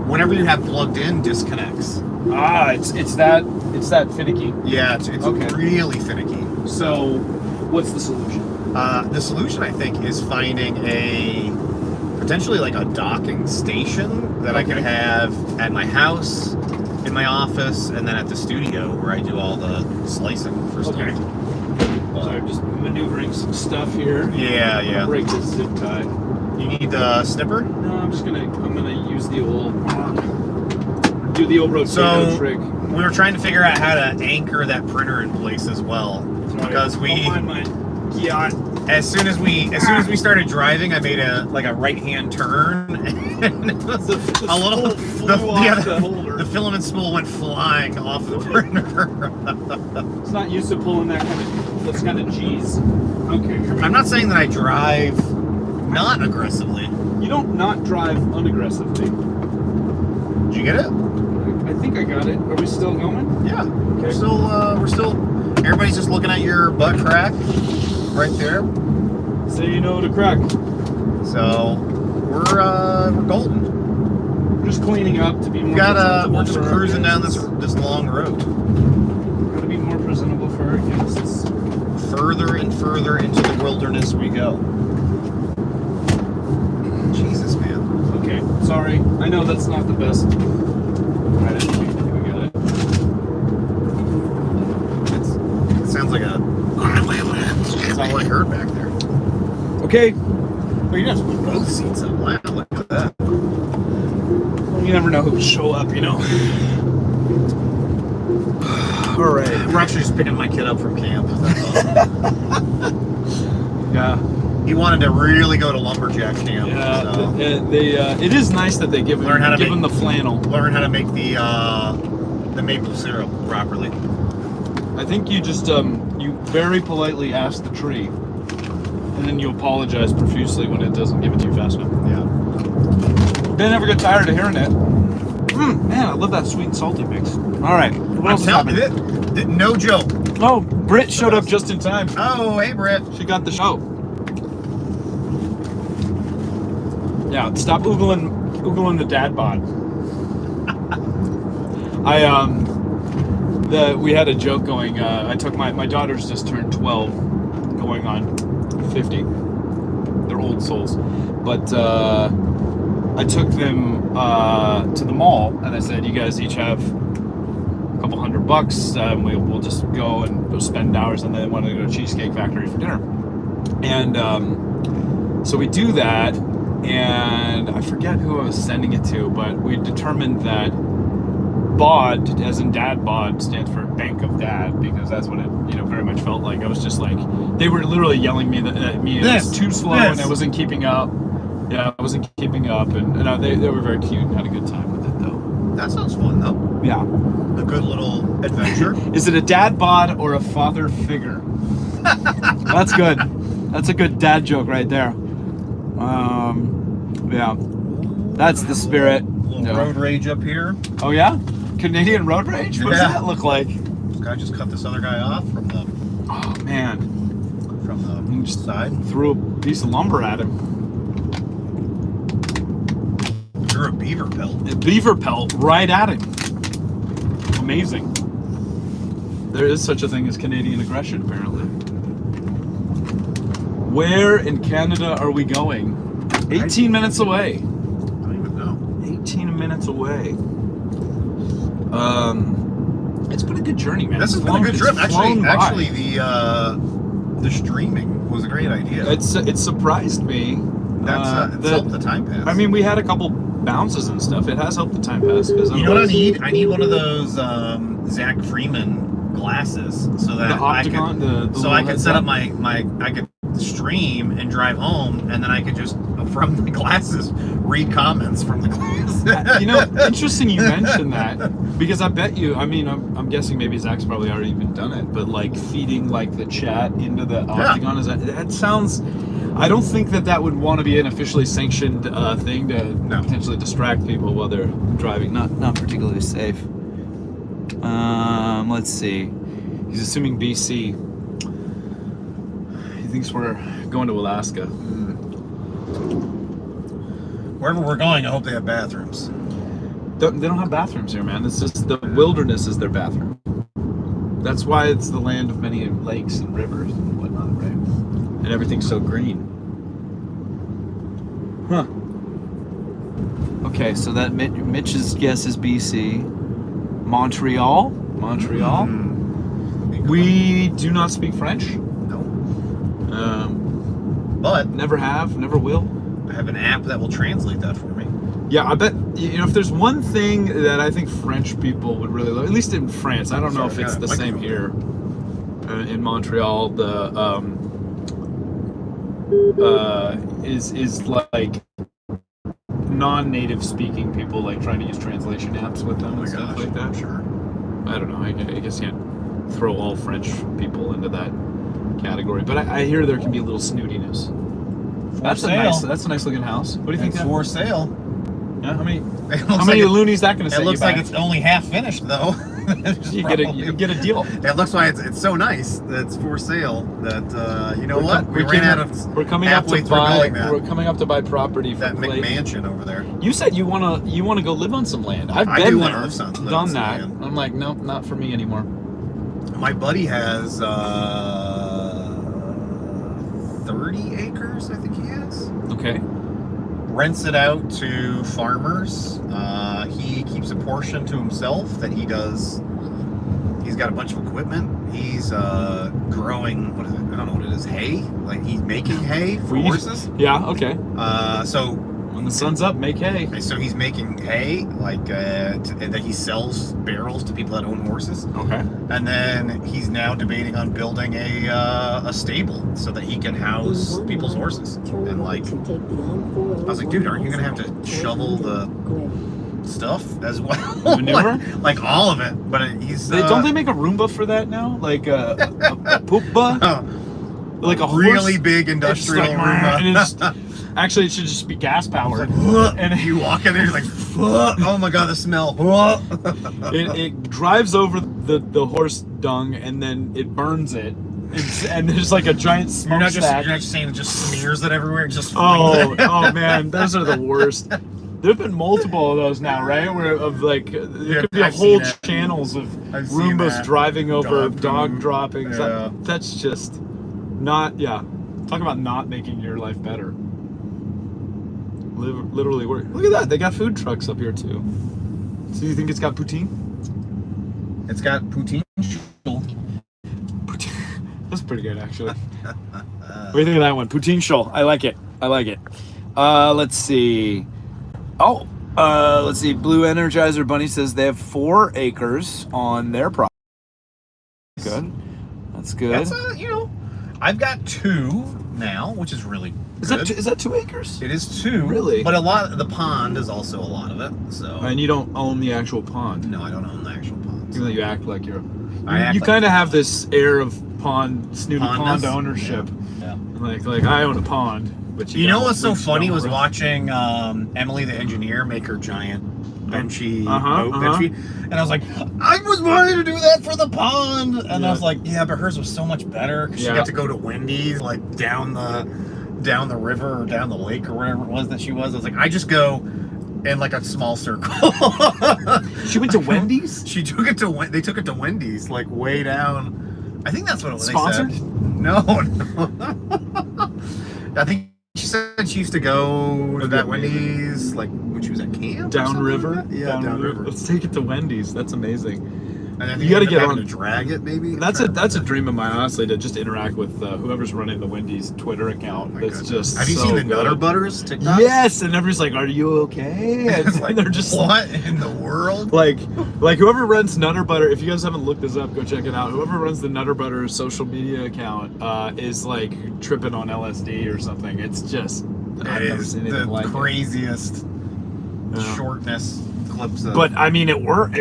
whenever you have plugged in, disconnects. It's that finicky. Yeah, it's okay. Really finicky. So, what's the solution? The solution, I think, is finding potentially like a docking station that I could have at my house, in my office, and then at the studio where I do all the slicing for stuff. Okay. Sorry, just maneuvering some stuff here. Yeah. Break this zip tie. You need the snipper? No, I'm gonna use the old rotator trick. We were trying to figure out how to anchor that printer in place as well, because as soon as we started driving, I made a right hand turn, and it was the filament spool went flying off the printer. It's not used to pulling those kind of G's. Okay. I'm not saying that I drive not aggressively. You don't not drive unaggressively. Did you get it? I think I got it. Are we still going? Yeah. Okay. We're still. Everybody's just looking at your butt crack, right there. Say no to crack. So we're golden. We're just cleaning up to be more. We're just cruising down this long road. Gotta be more presentable for our guests. Further and further into the wilderness we go. Jesus, man. Okay, sorry. I know that's not the best. Right, I think we got it. It sounds like that's all I heard back there. Okay. Well, you have to put both seats up. Wow, look at that. You never know who'll show up, All right. We're actually just picking my kid up from camp. That's all. Yeah. He wanted to really go to lumberjack camp. Yeah. So. It is nice that they give him the flannel. Learn how to make the maple syrup properly. I think you just you very politely ask the tree, and then you apologize profusely when it doesn't give it to you fast enough. Yeah. Ben never get tired of hearing it. Man, I love that sweet and salty mix. All right. What else is happening? No joke. Oh, Britt showed up just in time. Oh, hey, Britt. She got the show. Yeah, stop oogling the dad bod. We had a joke going. I took my daughters just turned 12, going on 50. They're old souls, but I took them to the mall, and I said, "You guys each have a couple $100. We'll just go and we'll spend hours, and then want to go to Cheesecake Factory for dinner." And so we do that, and I forget who I was sending it to, but we determined that BOD, as in Dad Bod, stands for Bank of Dad, because that's what it, very much felt like. I was just like, they were literally yelling at me. It was too slow, and I wasn't keeping up. Yeah, I wasn't keeping up, and they were very cute and had a good time with it, though. That sounds fun, though. Yeah. A good little adventure. Is it a dad bod or a father figure? That's good. That's a good dad joke right there. Yeah. That's the spirit. Little road rage up here. Oh, yeah? Canadian road rage? What does that look like? This guy just cut this other guy off from the... Oh, man. From the just side. Threw a piece of lumber at him. You're a beaver pelt. A beaver pelt right at him. Amazing. There is such a thing as Canadian aggression, apparently. Where in Canada are we going? 18 minutes away. I don't even know. 18 minutes away. It's been a good journey, man. This has been a good trip. Actually, the streaming was a great idea. It surprised me. It's helped the time pass. I mean, we had a couple bounces and stuff. It has helped the time pass. You know what I need? I need one of those Zach Freeman glasses so that I could set up I could stream and drive home, and then I could just from the glasses read comments from the glasses. Interesting you mentioned that, because I bet you, I mean, I'm guessing maybe Zach's probably already even done it, but like feeding like the chat into the Octagon, that sounds, I don't think that would want to be an officially sanctioned thing to potentially distract people while they're driving. Not particularly safe. Let's see. He's assuming BC. He thinks we're going to Alaska. Wherever we're going, I hope they have bathrooms. They don't have bathrooms here, man. It's just the wilderness is their bathroom. That's why it's the land of many lakes and rivers and whatnot, right? And everything's so green. Huh. Okay, so that Mitch's guess is BC. Montreal. We do not speak French. No. But never have, never will. I have an app that will translate that for me. Yeah, I bet, if there's one thing that I think French people would really love, at least in France, I don't know if it's the same here. In Montreal, is like non-native speaking people like trying to use translation apps with them and stuff like that. Sure. I don't know. I guess you can't throw all French people into that category, but I hear there can be a little snootiness. That's a nice looking house. What do you think? It's for sale. Yeah, how many loonies that going to set you back? It looks like it's only half finished though. you get a deal. It looks like it's so nice that it's for sale that we ran out of. We're coming up to buy. We're coming up to buy property for that McMansion over there. You said you wanna go live on some land. I've been there, done that. I'm like, nope, not for me anymore. My buddy has 30 acres, I think he has. Okay. Rents it out to farmers. He keeps a portion to himself that he does. He's got a bunch of equipment. He's growing, what is it? I don't know what it is, hay? Like he's making hay for horses? Yeah, okay. So when the sun's up, make hay. So he's making hay, like that he sells barrels to people that own horses. Okay. And then he's now debating on building a stable so that he can house people's horses. And like, I was like, dude, aren't you gonna have to shovel the stuff as well? Manure? like all of it. But he's don't they make a Roomba for that now? Like a poopba? Like a really horse? big industrial Roomba. Actually, it should just be gas powered. And you walk in there, you're like, oh my god, the smell. it drives over the horse dung and then it burns it. And there's like a giant You're not smokestack. just saying it just smears it everywhere. It just oh man, those are the worst. There's been multiple of those now, right? Where of like there could be I've whole seen it. channels of I've seen Roombas that. driving over Dog dog poop. droppings. Yeah. That's just not. Yeah, talk about not making your life better. Literally work. Look at that. They got food trucks up here too. So you think it's got poutine? It's got poutine. That's pretty good, actually. What do you think of that one? Poutine shoal. I like it. I like it. Let's see. Oh, let's see. Blue Energizer Bunny says they have 4 acres on their property. Good. That's good. That's I've got 2 now, which is really good. Is that 2 acres? It is 2. Really? But a lot of the pond is also a lot of it. So And you don't own the actual pond. no, I don't own the actual pond. Even though you act like you're. I act You like- kind of have this air of snooty pond Pondness? ownership. Yeah. Like I own a pond, but You know don't. what's so We just funny don't was really- watching Emily the engineer make her giant benchy Uh-huh, boat uh-huh. benchy, and I was like, I was wanting to do that for the pond, and Yeah. I was like, yeah, but hers was so much better because she Yeah. got to go to Wendy's like down the river or down the lake or wherever it was that she was. I was like, I just go in like a small circle. She went to Wendy's. She took it to they took it to Wendy's like way down. I think that's what it was. Sponsored? They said. No. I think she said she used to go to that Wendy's like when she was at camp. or something Downriver. like that. Yeah, downriver. Let's take it to Wendy's. That's amazing. And I think You gotta ended up get having on- to drag it maybe. That's a dream of mine, honestly, to just interact with whoever's running the Wendy's Twitter account. It's just. Have you so seen the good. Nutter Butters TikTok? Yes, and everybody's like, "Are you okay?" And It's like, they're just what in the world? like whoever runs Nutter Butter. If you guys haven't looked this up, go check it out. Whoever runs the Nutter Butter social media account is like tripping on LSD or something. It's just I've It never is seen anything the like it. craziest Yeah. shortness clips of. But I mean, it works,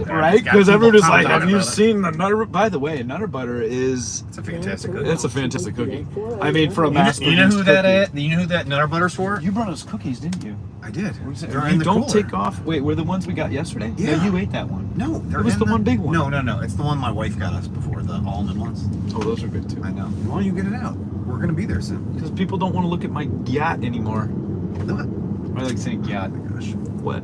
right? it's got Because people everyone is like, talking "Have you about it." seen the Nutter?" By the way, Nutter Butter is it's a fantastic cookie. it's a fantastic cookie. I mean, for a You know, mass you know who produced that cookie. is? You know who that Nutter Butter's for? You brought us cookies, didn't you? I did. They're You in the don't cooler. take off. Wait, were the ones we got yesterday? Yeah. No, you ate that one. No, they're It was in the one big one. No. It's the one my wife got us before, the almond ones. Oh, those are good too. I know. Why don't you get it out? We're gonna be there soon. Because people don't want to look at my yacht anymore. No. I like saying yacht. Oh my gosh. What?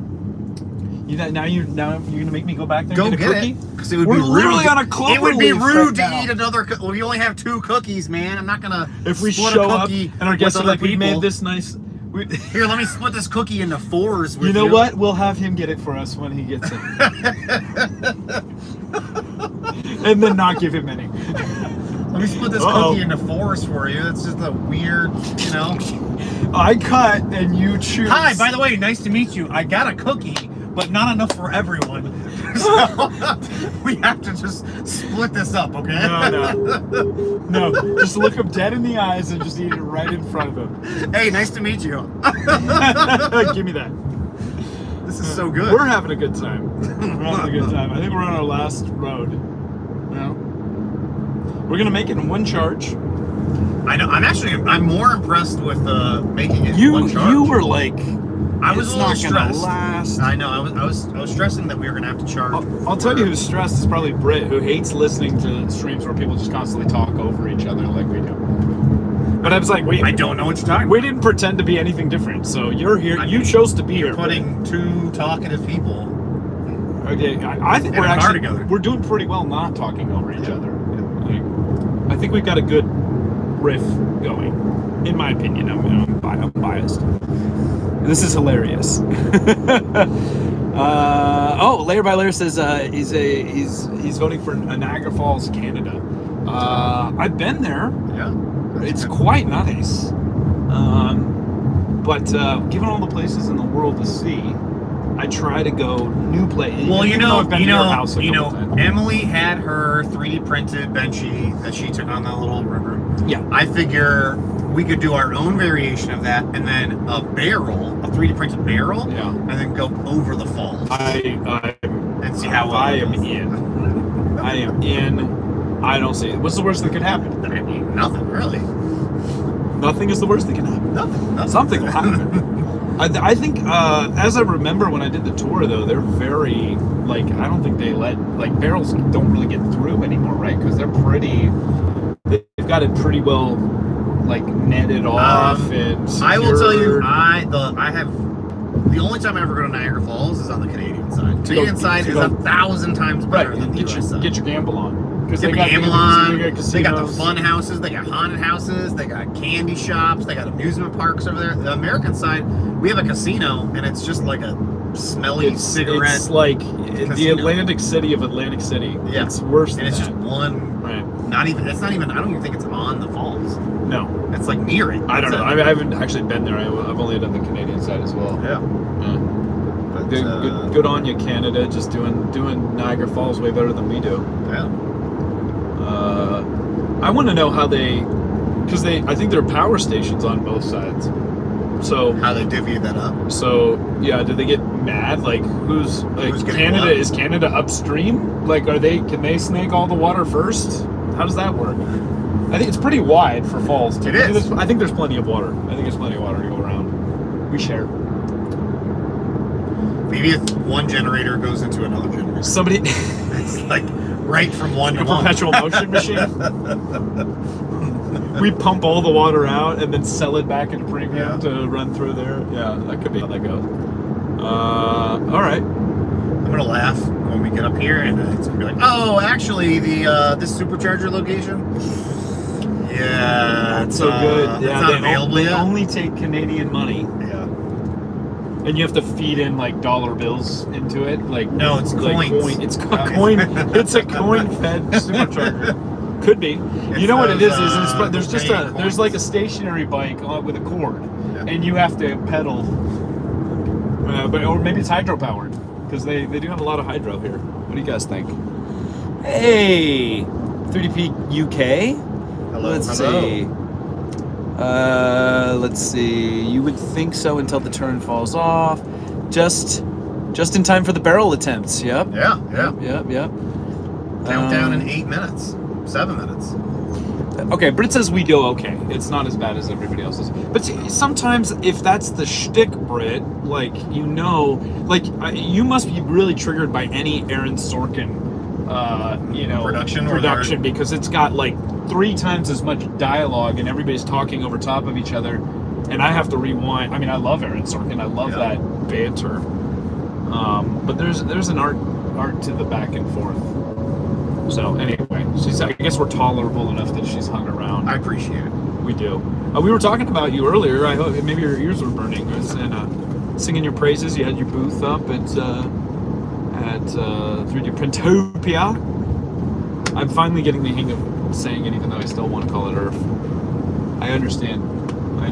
Now you're gonna make me go back there Go and get a get cookie? it. Because it would We're be rude. literally on a clover It would be leaf rude right to now. eat another. Well, we only have 2 cookies, man. I'm not gonna. If we split show a up cookie and our guests with are other like, "We made people. this nice." Here, let me split this cookie into 4s. With You know what? We'll have him get it for us when he gets it, and then not give him any. Let me split this Uh-oh. cookie into 4s for you. It's just a weird, you know. I cut and you choose. Hi, by the way, nice to meet you. I got a cookie, but not enough for everyone. So we have to just split this up, okay? No. Just look him dead in the eyes and just eat it right in front of him. Hey, nice to meet you. Give me that. This is so good. We're having a good time. We're having a good time. I think we're on our last road. You know? We're gonna make it in one charge. I know. I'm more impressed with making it in one charge. You were like, I was it's a little not gonna stressed. last. I know. I was stressing that we were gonna have to charge. I'll tell you who's stressed is probably Britt, who hates listening to streams where people just constantly talk over each other like we do. But I was like, I don't know what you're talking we about. didn't pretend to be anything different. So you're here. You chose to be here. Putting 2 talkative people. Okay, I think in we're a car actually together. we're doing pretty well not talking over each other. Like, I think we've got a good riff going, in my opinion. I'm biased. This is hilarious. Layer by Layer says he's voting for Niagara Falls, Canada. I've been there. Yeah. It's quite nice. But given all the places in the world to see, I try to go new places. Well, I've been to your house a couple times. Emily had her 3D printed benchy that she took on that little river. Yeah. I figure we could do our own variation of that, and then a barrel, a 3D printed barrel, Yeah. and then go over the falls and see how I am in. I am in. I don't see it. What's the worst that could happen? I mean, nothing really. Nothing is the worst that can happen. Nothing. Something will happen. I think, as I remember when I did the tour, though, they're very, like, I don't think they barrels don't really get through anymore, right? Because they're they've got it pretty well, like, netted off and secured. I will tell you, I have The only time I ever go to Niagara Falls is on the Canadian side. To Canadian go- side to is go- 1,000 times better than the US side. Get your gamble on. Because They got gamble on, they they got the casinos. fun houses, they got haunted houses, they got candy shops, they got amusement parks over there. The American side, we have a casino, and it's just like a smelly cigarette. It's like the casino. Atlantic City of Atlantic City. Yeah. It's worse than and it's that. just one. Right. It's not even. I don't even think it's on the falls. No. It's like near it. I don't That's know. it. I haven't actually been there. I've only done the Canadian side as well. Yeah. Yeah. But, Good on you, Canada. Just doing Niagara Falls way better than we do. Yeah. I want to know how because I think there are power stations on both sides. So How they divvy that up. So yeah, do they get mad? Like who's getting Canada? what? Is Canada upstream? Like can they snake all the water first? How does that work? I think it's pretty wide for falls too. It is. I think there's plenty of water. I think there's plenty of water to go around. We share. Maybe if one generator goes into another generator. Somebody It's like right from one a to one. perpetual motion machine. We pump all the water out and then sell it back into premium to run through there. Yeah, that could be how that goes. All right. I'm gonna laugh when we get up here, and it's gonna be like, oh, actually, this supercharger location. Yeah, That's so good. It's Yeah, not they available they yet. only take Canadian money, Yeah. and you have to feed in like dollar bills into it. Like No, it's like coins. Coin. It's coin. It's a coin-fed supercharger. Could be. You know what it is? There's just there's like a stationary bike with a cord, and you have to pedal. Or maybe it's hydro-powered because they do have a lot of hydro here. What do you guys think? Hey, 3DP UK. Hello, Let's hello. see. Let's see. You would think so until the turn falls off. Just in time for the barrel attempts. Yep. Yeah. Yep. Countdown in 8 minutes, 7 minutes. Okay, Britt says we do okay. It's not as bad as everybody else's. But see, sometimes if that's the shtick, Britt, like you must be really triggered by any Aaron Sorkin, production because it's got like 3 times as much dialogue and everybody's talking over top of each other, and I have to rewind. I mean, I love Aaron Sorkin. I love that banter. But there's an art to the back and forth. So anyway, I guess we're tolerable enough that she's hung around. I appreciate it. We do. We were talking about you earlier. I hope maybe your ears were burning. And singing your praises. You had your booth up at 3D Printopia. I'm finally getting the hang of saying it, even though I still want to call it Earth. I understand why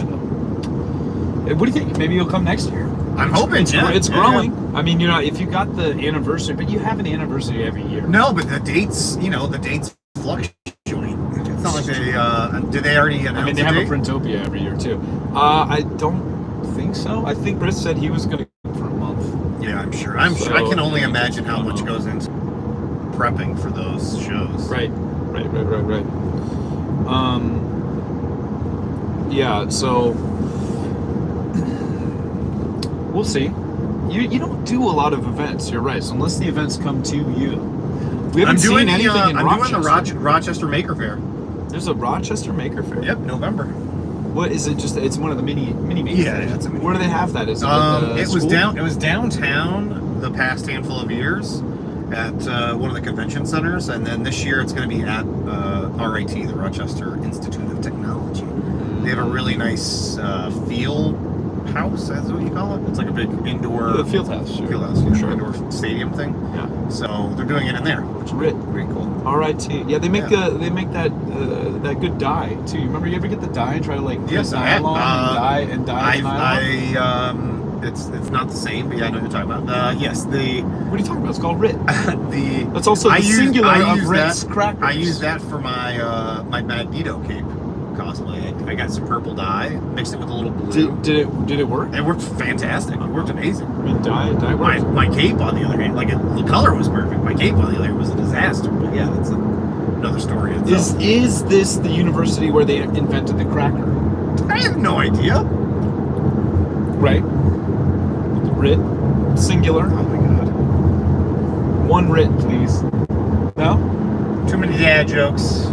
though. What do you think? Maybe you'll come next year. I'm hoping. It's growing. I mean, if you got the anniversary, but you have an anniversary every year. No, but the dates fluctuate. It's not like they. Did they already announce? I mean, they have a date? Printopia every year too. I don't think so. I think Britt said he was going to come for a month. Yeah, I'm sure. I can only imagine how much goes into prepping for those shows. Right. Yeah. So we'll see. You don't do a lot of events. You're right. So unless the events come to you, we haven't seen anything in Rochester. I'm doing the Rochester Maker Fair. There's a Rochester Maker Fair. Yep, November. What is it? It's one of the mini makers. Yeah, it's a mini. Where do they have that? Is it? It was downtown the past handful of years at one of the convention centers, and then this year it's going to be at RIT, the Rochester Institute of Technology. They have a really nice field house, that's what you call it. It's like a big indoor The field house, sure. Sure. Indoor stadium thing. Yeah. So they're doing it in there. It's rich. Very cool. RIT. Yeah, they make that good dye too. You remember you ever get the dye and try to like Yes, put nylon and dye the nylon? It's not the same, but yeah, I know what you're talking about. Yes, What are you talking about? It's called RIT. That's also the singular of Ritz crackers. I use that for my my Magneto cape cosplay. I got some purple dye, mixed it with a little blue. Did it work? It worked fantastic. It worked amazing. I mean, dye works. My cape, on the other hand, the color was perfect. My cape, on the other hand, was a disaster. But yeah, that's another story. Is this the university where they invented the cracker? I have no idea. Right. RIT, singular. Oh my god. One RIT, please. No? Too many dad jokes.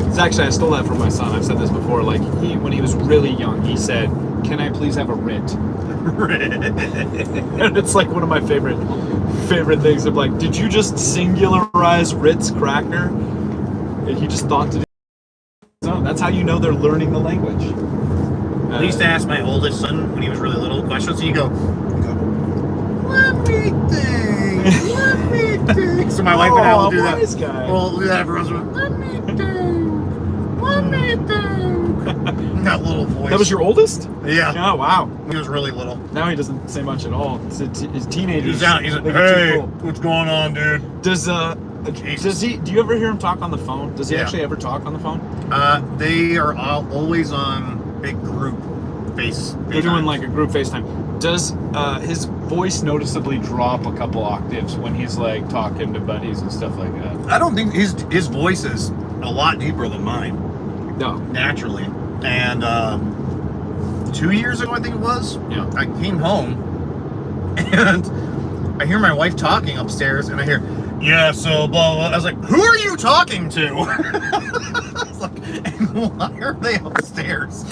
It's actually, I stole that from my son. I've said this before. Like when he was really young, he said, can I please have a Rit? And it's like one of my favorite things. I'm like, did you just singularize Ritz cracker? And he just thought to do so. That's how you know they're learning the language. I used to ask my oldest son when he was really little questions. So you go, let me think. So my wife and I will do that. Guy. We'll do that every once in a while. Let me think. That little voice. That was your oldest? Yeah. Oh, wow. He was really little. Now he doesn't say much at all. His teenagers. He's out. He's like, they get hey, too cool. what's going on, dude? Does he? Do you ever hear him talk on the phone? Does he actually ever talk on the phone? They are always on big group face. They're doing like a group FaceTime. Does his voice noticeably drop a couple octaves when he's like talking to buddies and stuff like that? I don't think his voice is a lot deeper than mine. No. Naturally. And 2 years ago, I think it was. Yeah. I came home and I hear my wife talking upstairs, and I hear, yeah, so blah blah. I was like, who are you talking to? I was like, and why are they upstairs?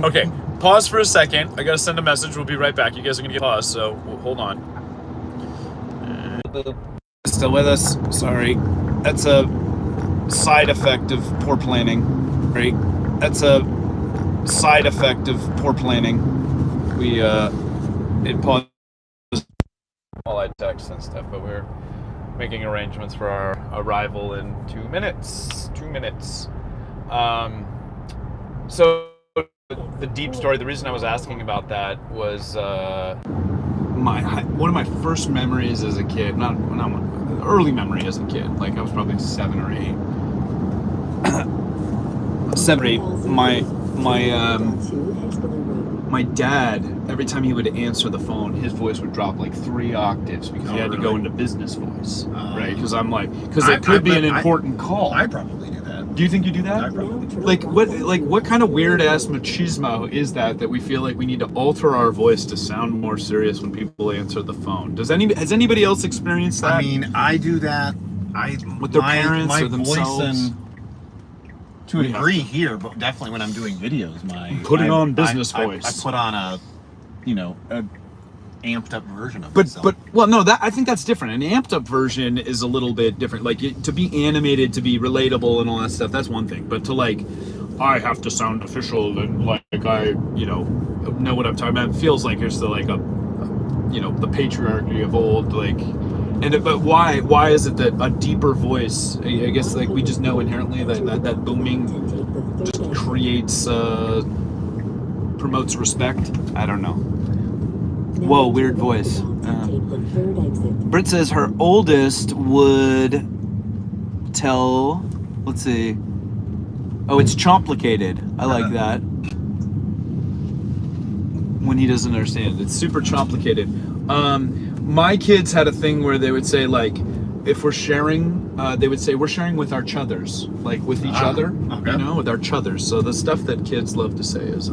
Okay, pause for a second. I gotta send a message. We'll be right back. You guys are gonna get paused, so hold on. Still with us? Sorry. That's a side effect of poor planning. Right? That's a side effect of poor planning. It paused while I text and stuff, but we're making arrangements for our arrival in 2 minutes. 2 minutes. So the deep story, the reason I was asking about that was one of my first memories as a kid, not early memory as a kid, like I was probably 7 or 8. 7 or 8, my dad, every time he would answer the phone, his voice would drop like 3 octaves because he had to go into business voice, right? Because it could be an important call. I probably do that. Do you think you do that? I probably do. What kind of weird ass machismo is that we feel like we need to alter our voice to sound more serious when people answer the phone? Has anybody else experienced that? I mean, I do that. With their parents or themselves? To a degree here, but definitely when I'm doing videos, putting on business voice. I put on a amped up version of it. I think that's different. An amped up version is a little bit different. Like to be animated, to be relatable and all that stuff, that's one thing. But to I have to sound official and I know what I'm talking about. It feels like there's the patriarchy of old, but why is it that a deeper voice, I guess we just know inherently that booming just creates promotes respect? I don't know. Whoa, weird voice. Britt says her oldest would tell, let's see. Oh, it's complicated. I like that. When he doesn't understand it. It's super complicated. My kids had a thing where they would say, if we're sharing, they would say, we're sharing with our chuthers, with each other, okay. With our chuthers. So the stuff that kids love to say is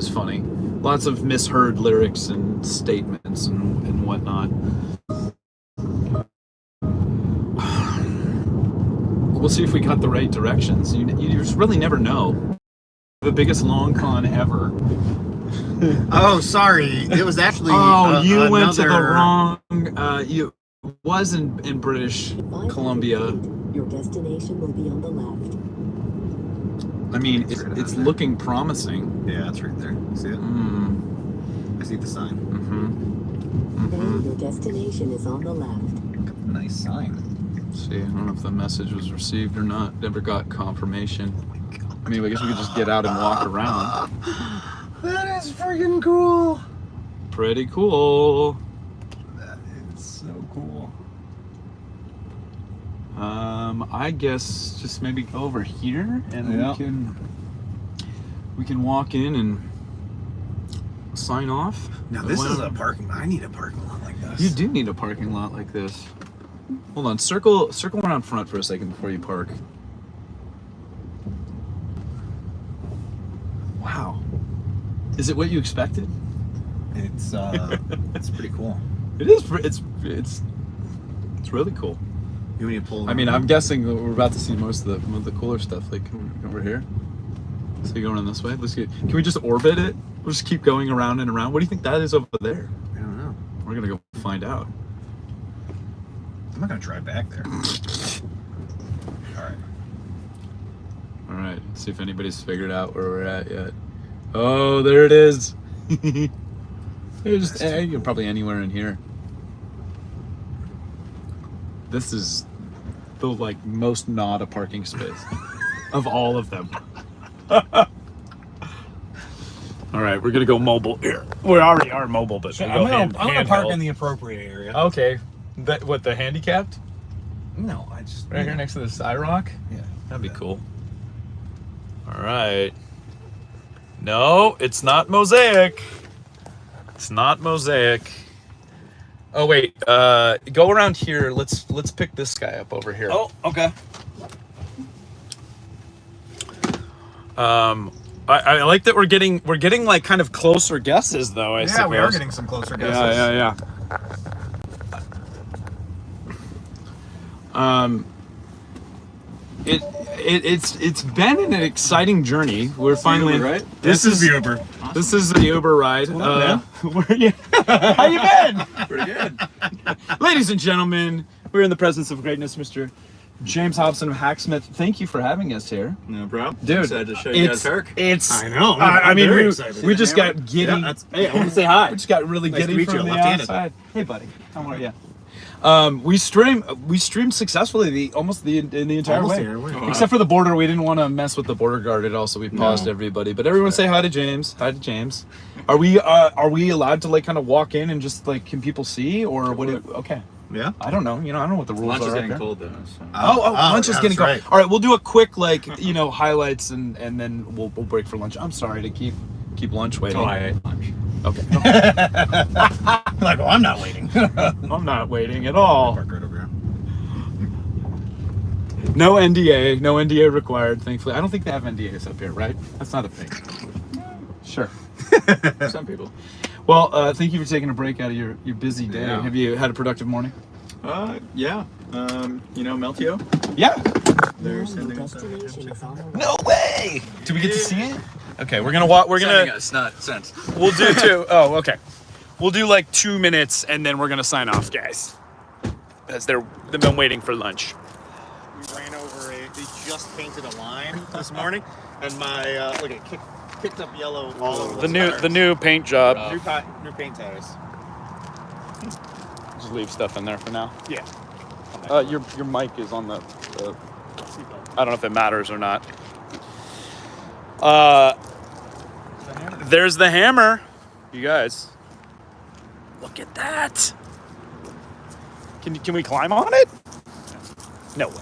funny. Lots of misheard lyrics and statements and whatnot. We'll see if we got the right directions. You just really never know. The biggest long con ever. Oh, sorry. It was actually. You went to the wrong. You was in British Columbia. Your destination will be on the left. I mean, it's looking promising. Yeah, it's right there. See it? I see the sign. Then your destination is on the left. Nice sign. Let's see, I don't know if the message was received or not. Never got confirmation. I mean, I guess we could just get out and walk around. That is freaking cool. Pretty cool. That is so cool. I guess just maybe go over here and we can walk in and sign off. Now this is a parking. I need a parking lot like this. You do need a parking lot like this. Hold on, circle around front for a second before you park. Wow. Is it what you expected? It's it's pretty cool. It is. It's really cool. You need to pull. I mean, I'm guessing that we're about to see most of the cooler stuff. Like over here. So you go around this way. Let's get. Can we just orbit it? We'll just keep going around and around. What do you think that is over there? I don't know. We're gonna go find out. I'm not gonna drive back there. All right. All right. See if anybody's figured out where we're at yet. Oh, there it is. There's you're probably anywhere in here. This is the like most not a parking space of all of them. All right, we're gonna go mobile here. We already are mobile, but I'm gonna park in the appropriate area. Okay, that what the handicapped? No, I just Right here next to the Cyrock? Yeah, That'd be cool. All right. No, it's not Mosaic. It's not Mosaic. Oh wait, go around here. Let's pick this guy up over here. Oh, okay. I like that we're getting like kind of closer guesses though. I suppose. we are getting some closer guesses. Yeah. It's been an exciting journey. We're finally Uber, right? This is the Uber. This is the Uber ride. man. How you been? Pretty good. Ladies and gentlemen, we're in the presence of greatness, Mr. James Hobson of Hacksmith. Thank you for having us here. No, bro. Dude, Excited to show you guys Herc. It's. I know. I mean, very we excited. just got giddy. Yeah, hey, I want to say hi. We just got really Nice to giddy meet you, from the left-handed. outside. Hey, buddy. How are you? We streamed successfully almost the entire Almost way. the entire way. Except for the border. We didn't want to mess with the border guard at all, so we paused everybody. But everyone say hi to James. Hi to James. Are we allowed to like kind of walk in and just like can people see or what? Okay. Yeah. I don't know. I don't know what the rules Lunch are. is out getting there. cold though. So. Lunch is yeah, getting cold. that's right. All right, we'll do a quick like highlights and then we'll break for lunch. I'm sorry to keep lunch waiting. Oh, I ate lunch. Okay. Like, well, I'm not waiting. I'm not waiting at all. Park right over here. No NDA required. Thankfully, I don't think they have NDAs up here, right? That's not a thing. Sure. Some people. Well, thank you for taking a break out of your busy day. Yeah. Have you had a productive morning? Yeah. You know Meltio? Yeah. They're Your sending us destination is on the way. No way. Do we get to see it? Okay, we're gonna walk. We're Sending gonna. us, not sent. We'll do two. Oh, okay. We'll do like 2 minutes and then we're gonna sign off, guys. As they've been waiting for lunch. We ran over they just painted a line this morning, and my look at kicked up yellow all over The new paint job. new paint tires. Just leave stuff in there for now. Yeah. Your mic is on the. I don't know if it matters or not. There's the hammer, you guys. Look at that. Can we climb on it? No way.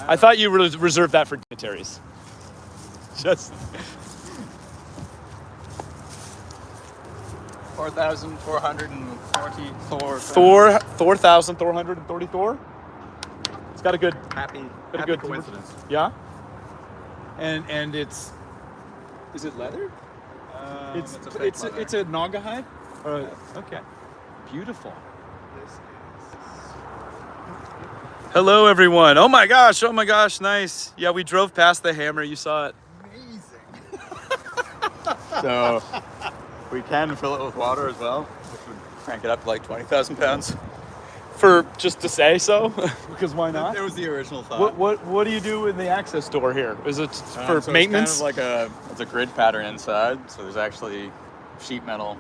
I thought you reserved that for dignitaries. Just 4,444. 4,434. It's got a good. Happy good coincidence. Yeah. And it's. Is it leather? It's a Naga hide. Okay. Beautiful. Hello, everyone. Oh my gosh. Nice. Yeah, we drove past the hammer. You saw it. So we can fill it with water as well, which would crank it up to like 20,000 pounds. For just to say so, because why not? It was the original thought. What do you do in the access door here? Is it for So maintenance? It's kind of like it's a grid pattern inside. So there's actually sheet metal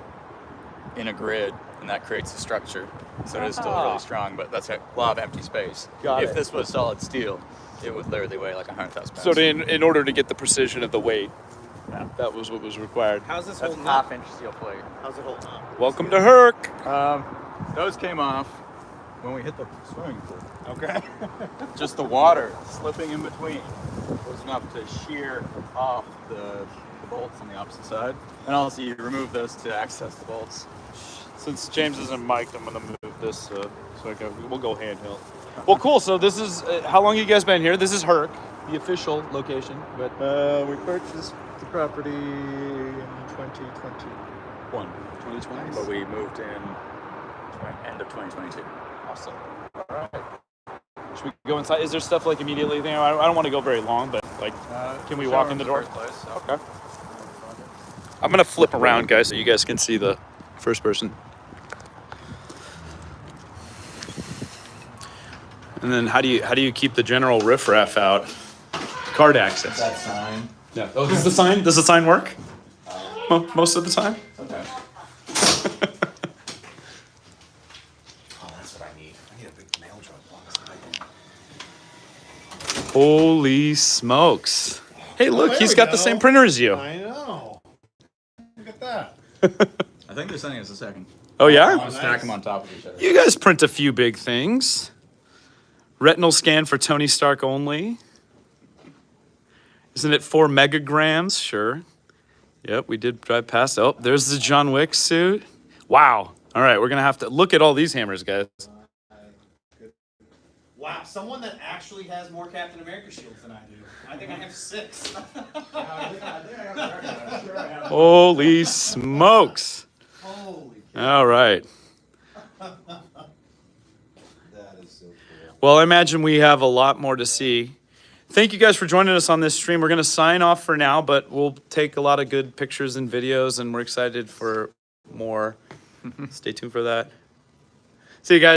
in a grid, and that creates a structure. So it is still really strong, but that's a lot of empty space. Got if it. this was solid steel, it would literally weigh like 100,000 pounds. So in order to get the precision of the weight, that was what was required. How's this That's holding up? half-inch steel plate. How's it holding up? Welcome to Herc. Those came off when we hit the swimming pool. Okay. Just the water slipping in between was enough to shear off the bolts on the opposite side. And also you remove those to access the bolts. Since James isn't mic'd, I'm gonna move this so we'll go handheld. Well, cool. So this is how long you guys been here? This is Herc, the official location. But We purchased the property in 2021. 2020. But we moved in end of 2022. Awesome. All right. Should we go inside? Is there stuff like immediately there? I don't want to go very long, but Like, can we show walk her in the the door? first place, so. Okay. I'm gonna flip around, guys, so you guys can see the first person. And then how do you keep the general riffraff out? Card access. That sign. Yeah. Oh, does the sign? Does the sign work? Most of the time. Okay. Oh, that's what I need. I need a big mail truck box. Holy smokes! Hey, look, there he's we got the go. same printer as you. I know. Look at that. I think they're sending us a second. Oh yeah. I'll stack them on top of each other. You guys print a few big things. Retinal scan for Tony Stark only. Isn't it 4 megagrams? Sure. Yep, we did drive past. Oh, there's the John Wick suit. Wow. All right, we're going to have to look at all these hammers, guys. Wow, someone that actually has more Captain America shields than I do. I think I have 6. Holy smokes. Holy. All right. That is so cool. Well, I imagine we have a lot more to see. Thank you guys for joining us on this stream. We're going to sign off for now, but we'll take a lot of good pictures and videos, and we're excited for more. Stay tuned for that. See you guys.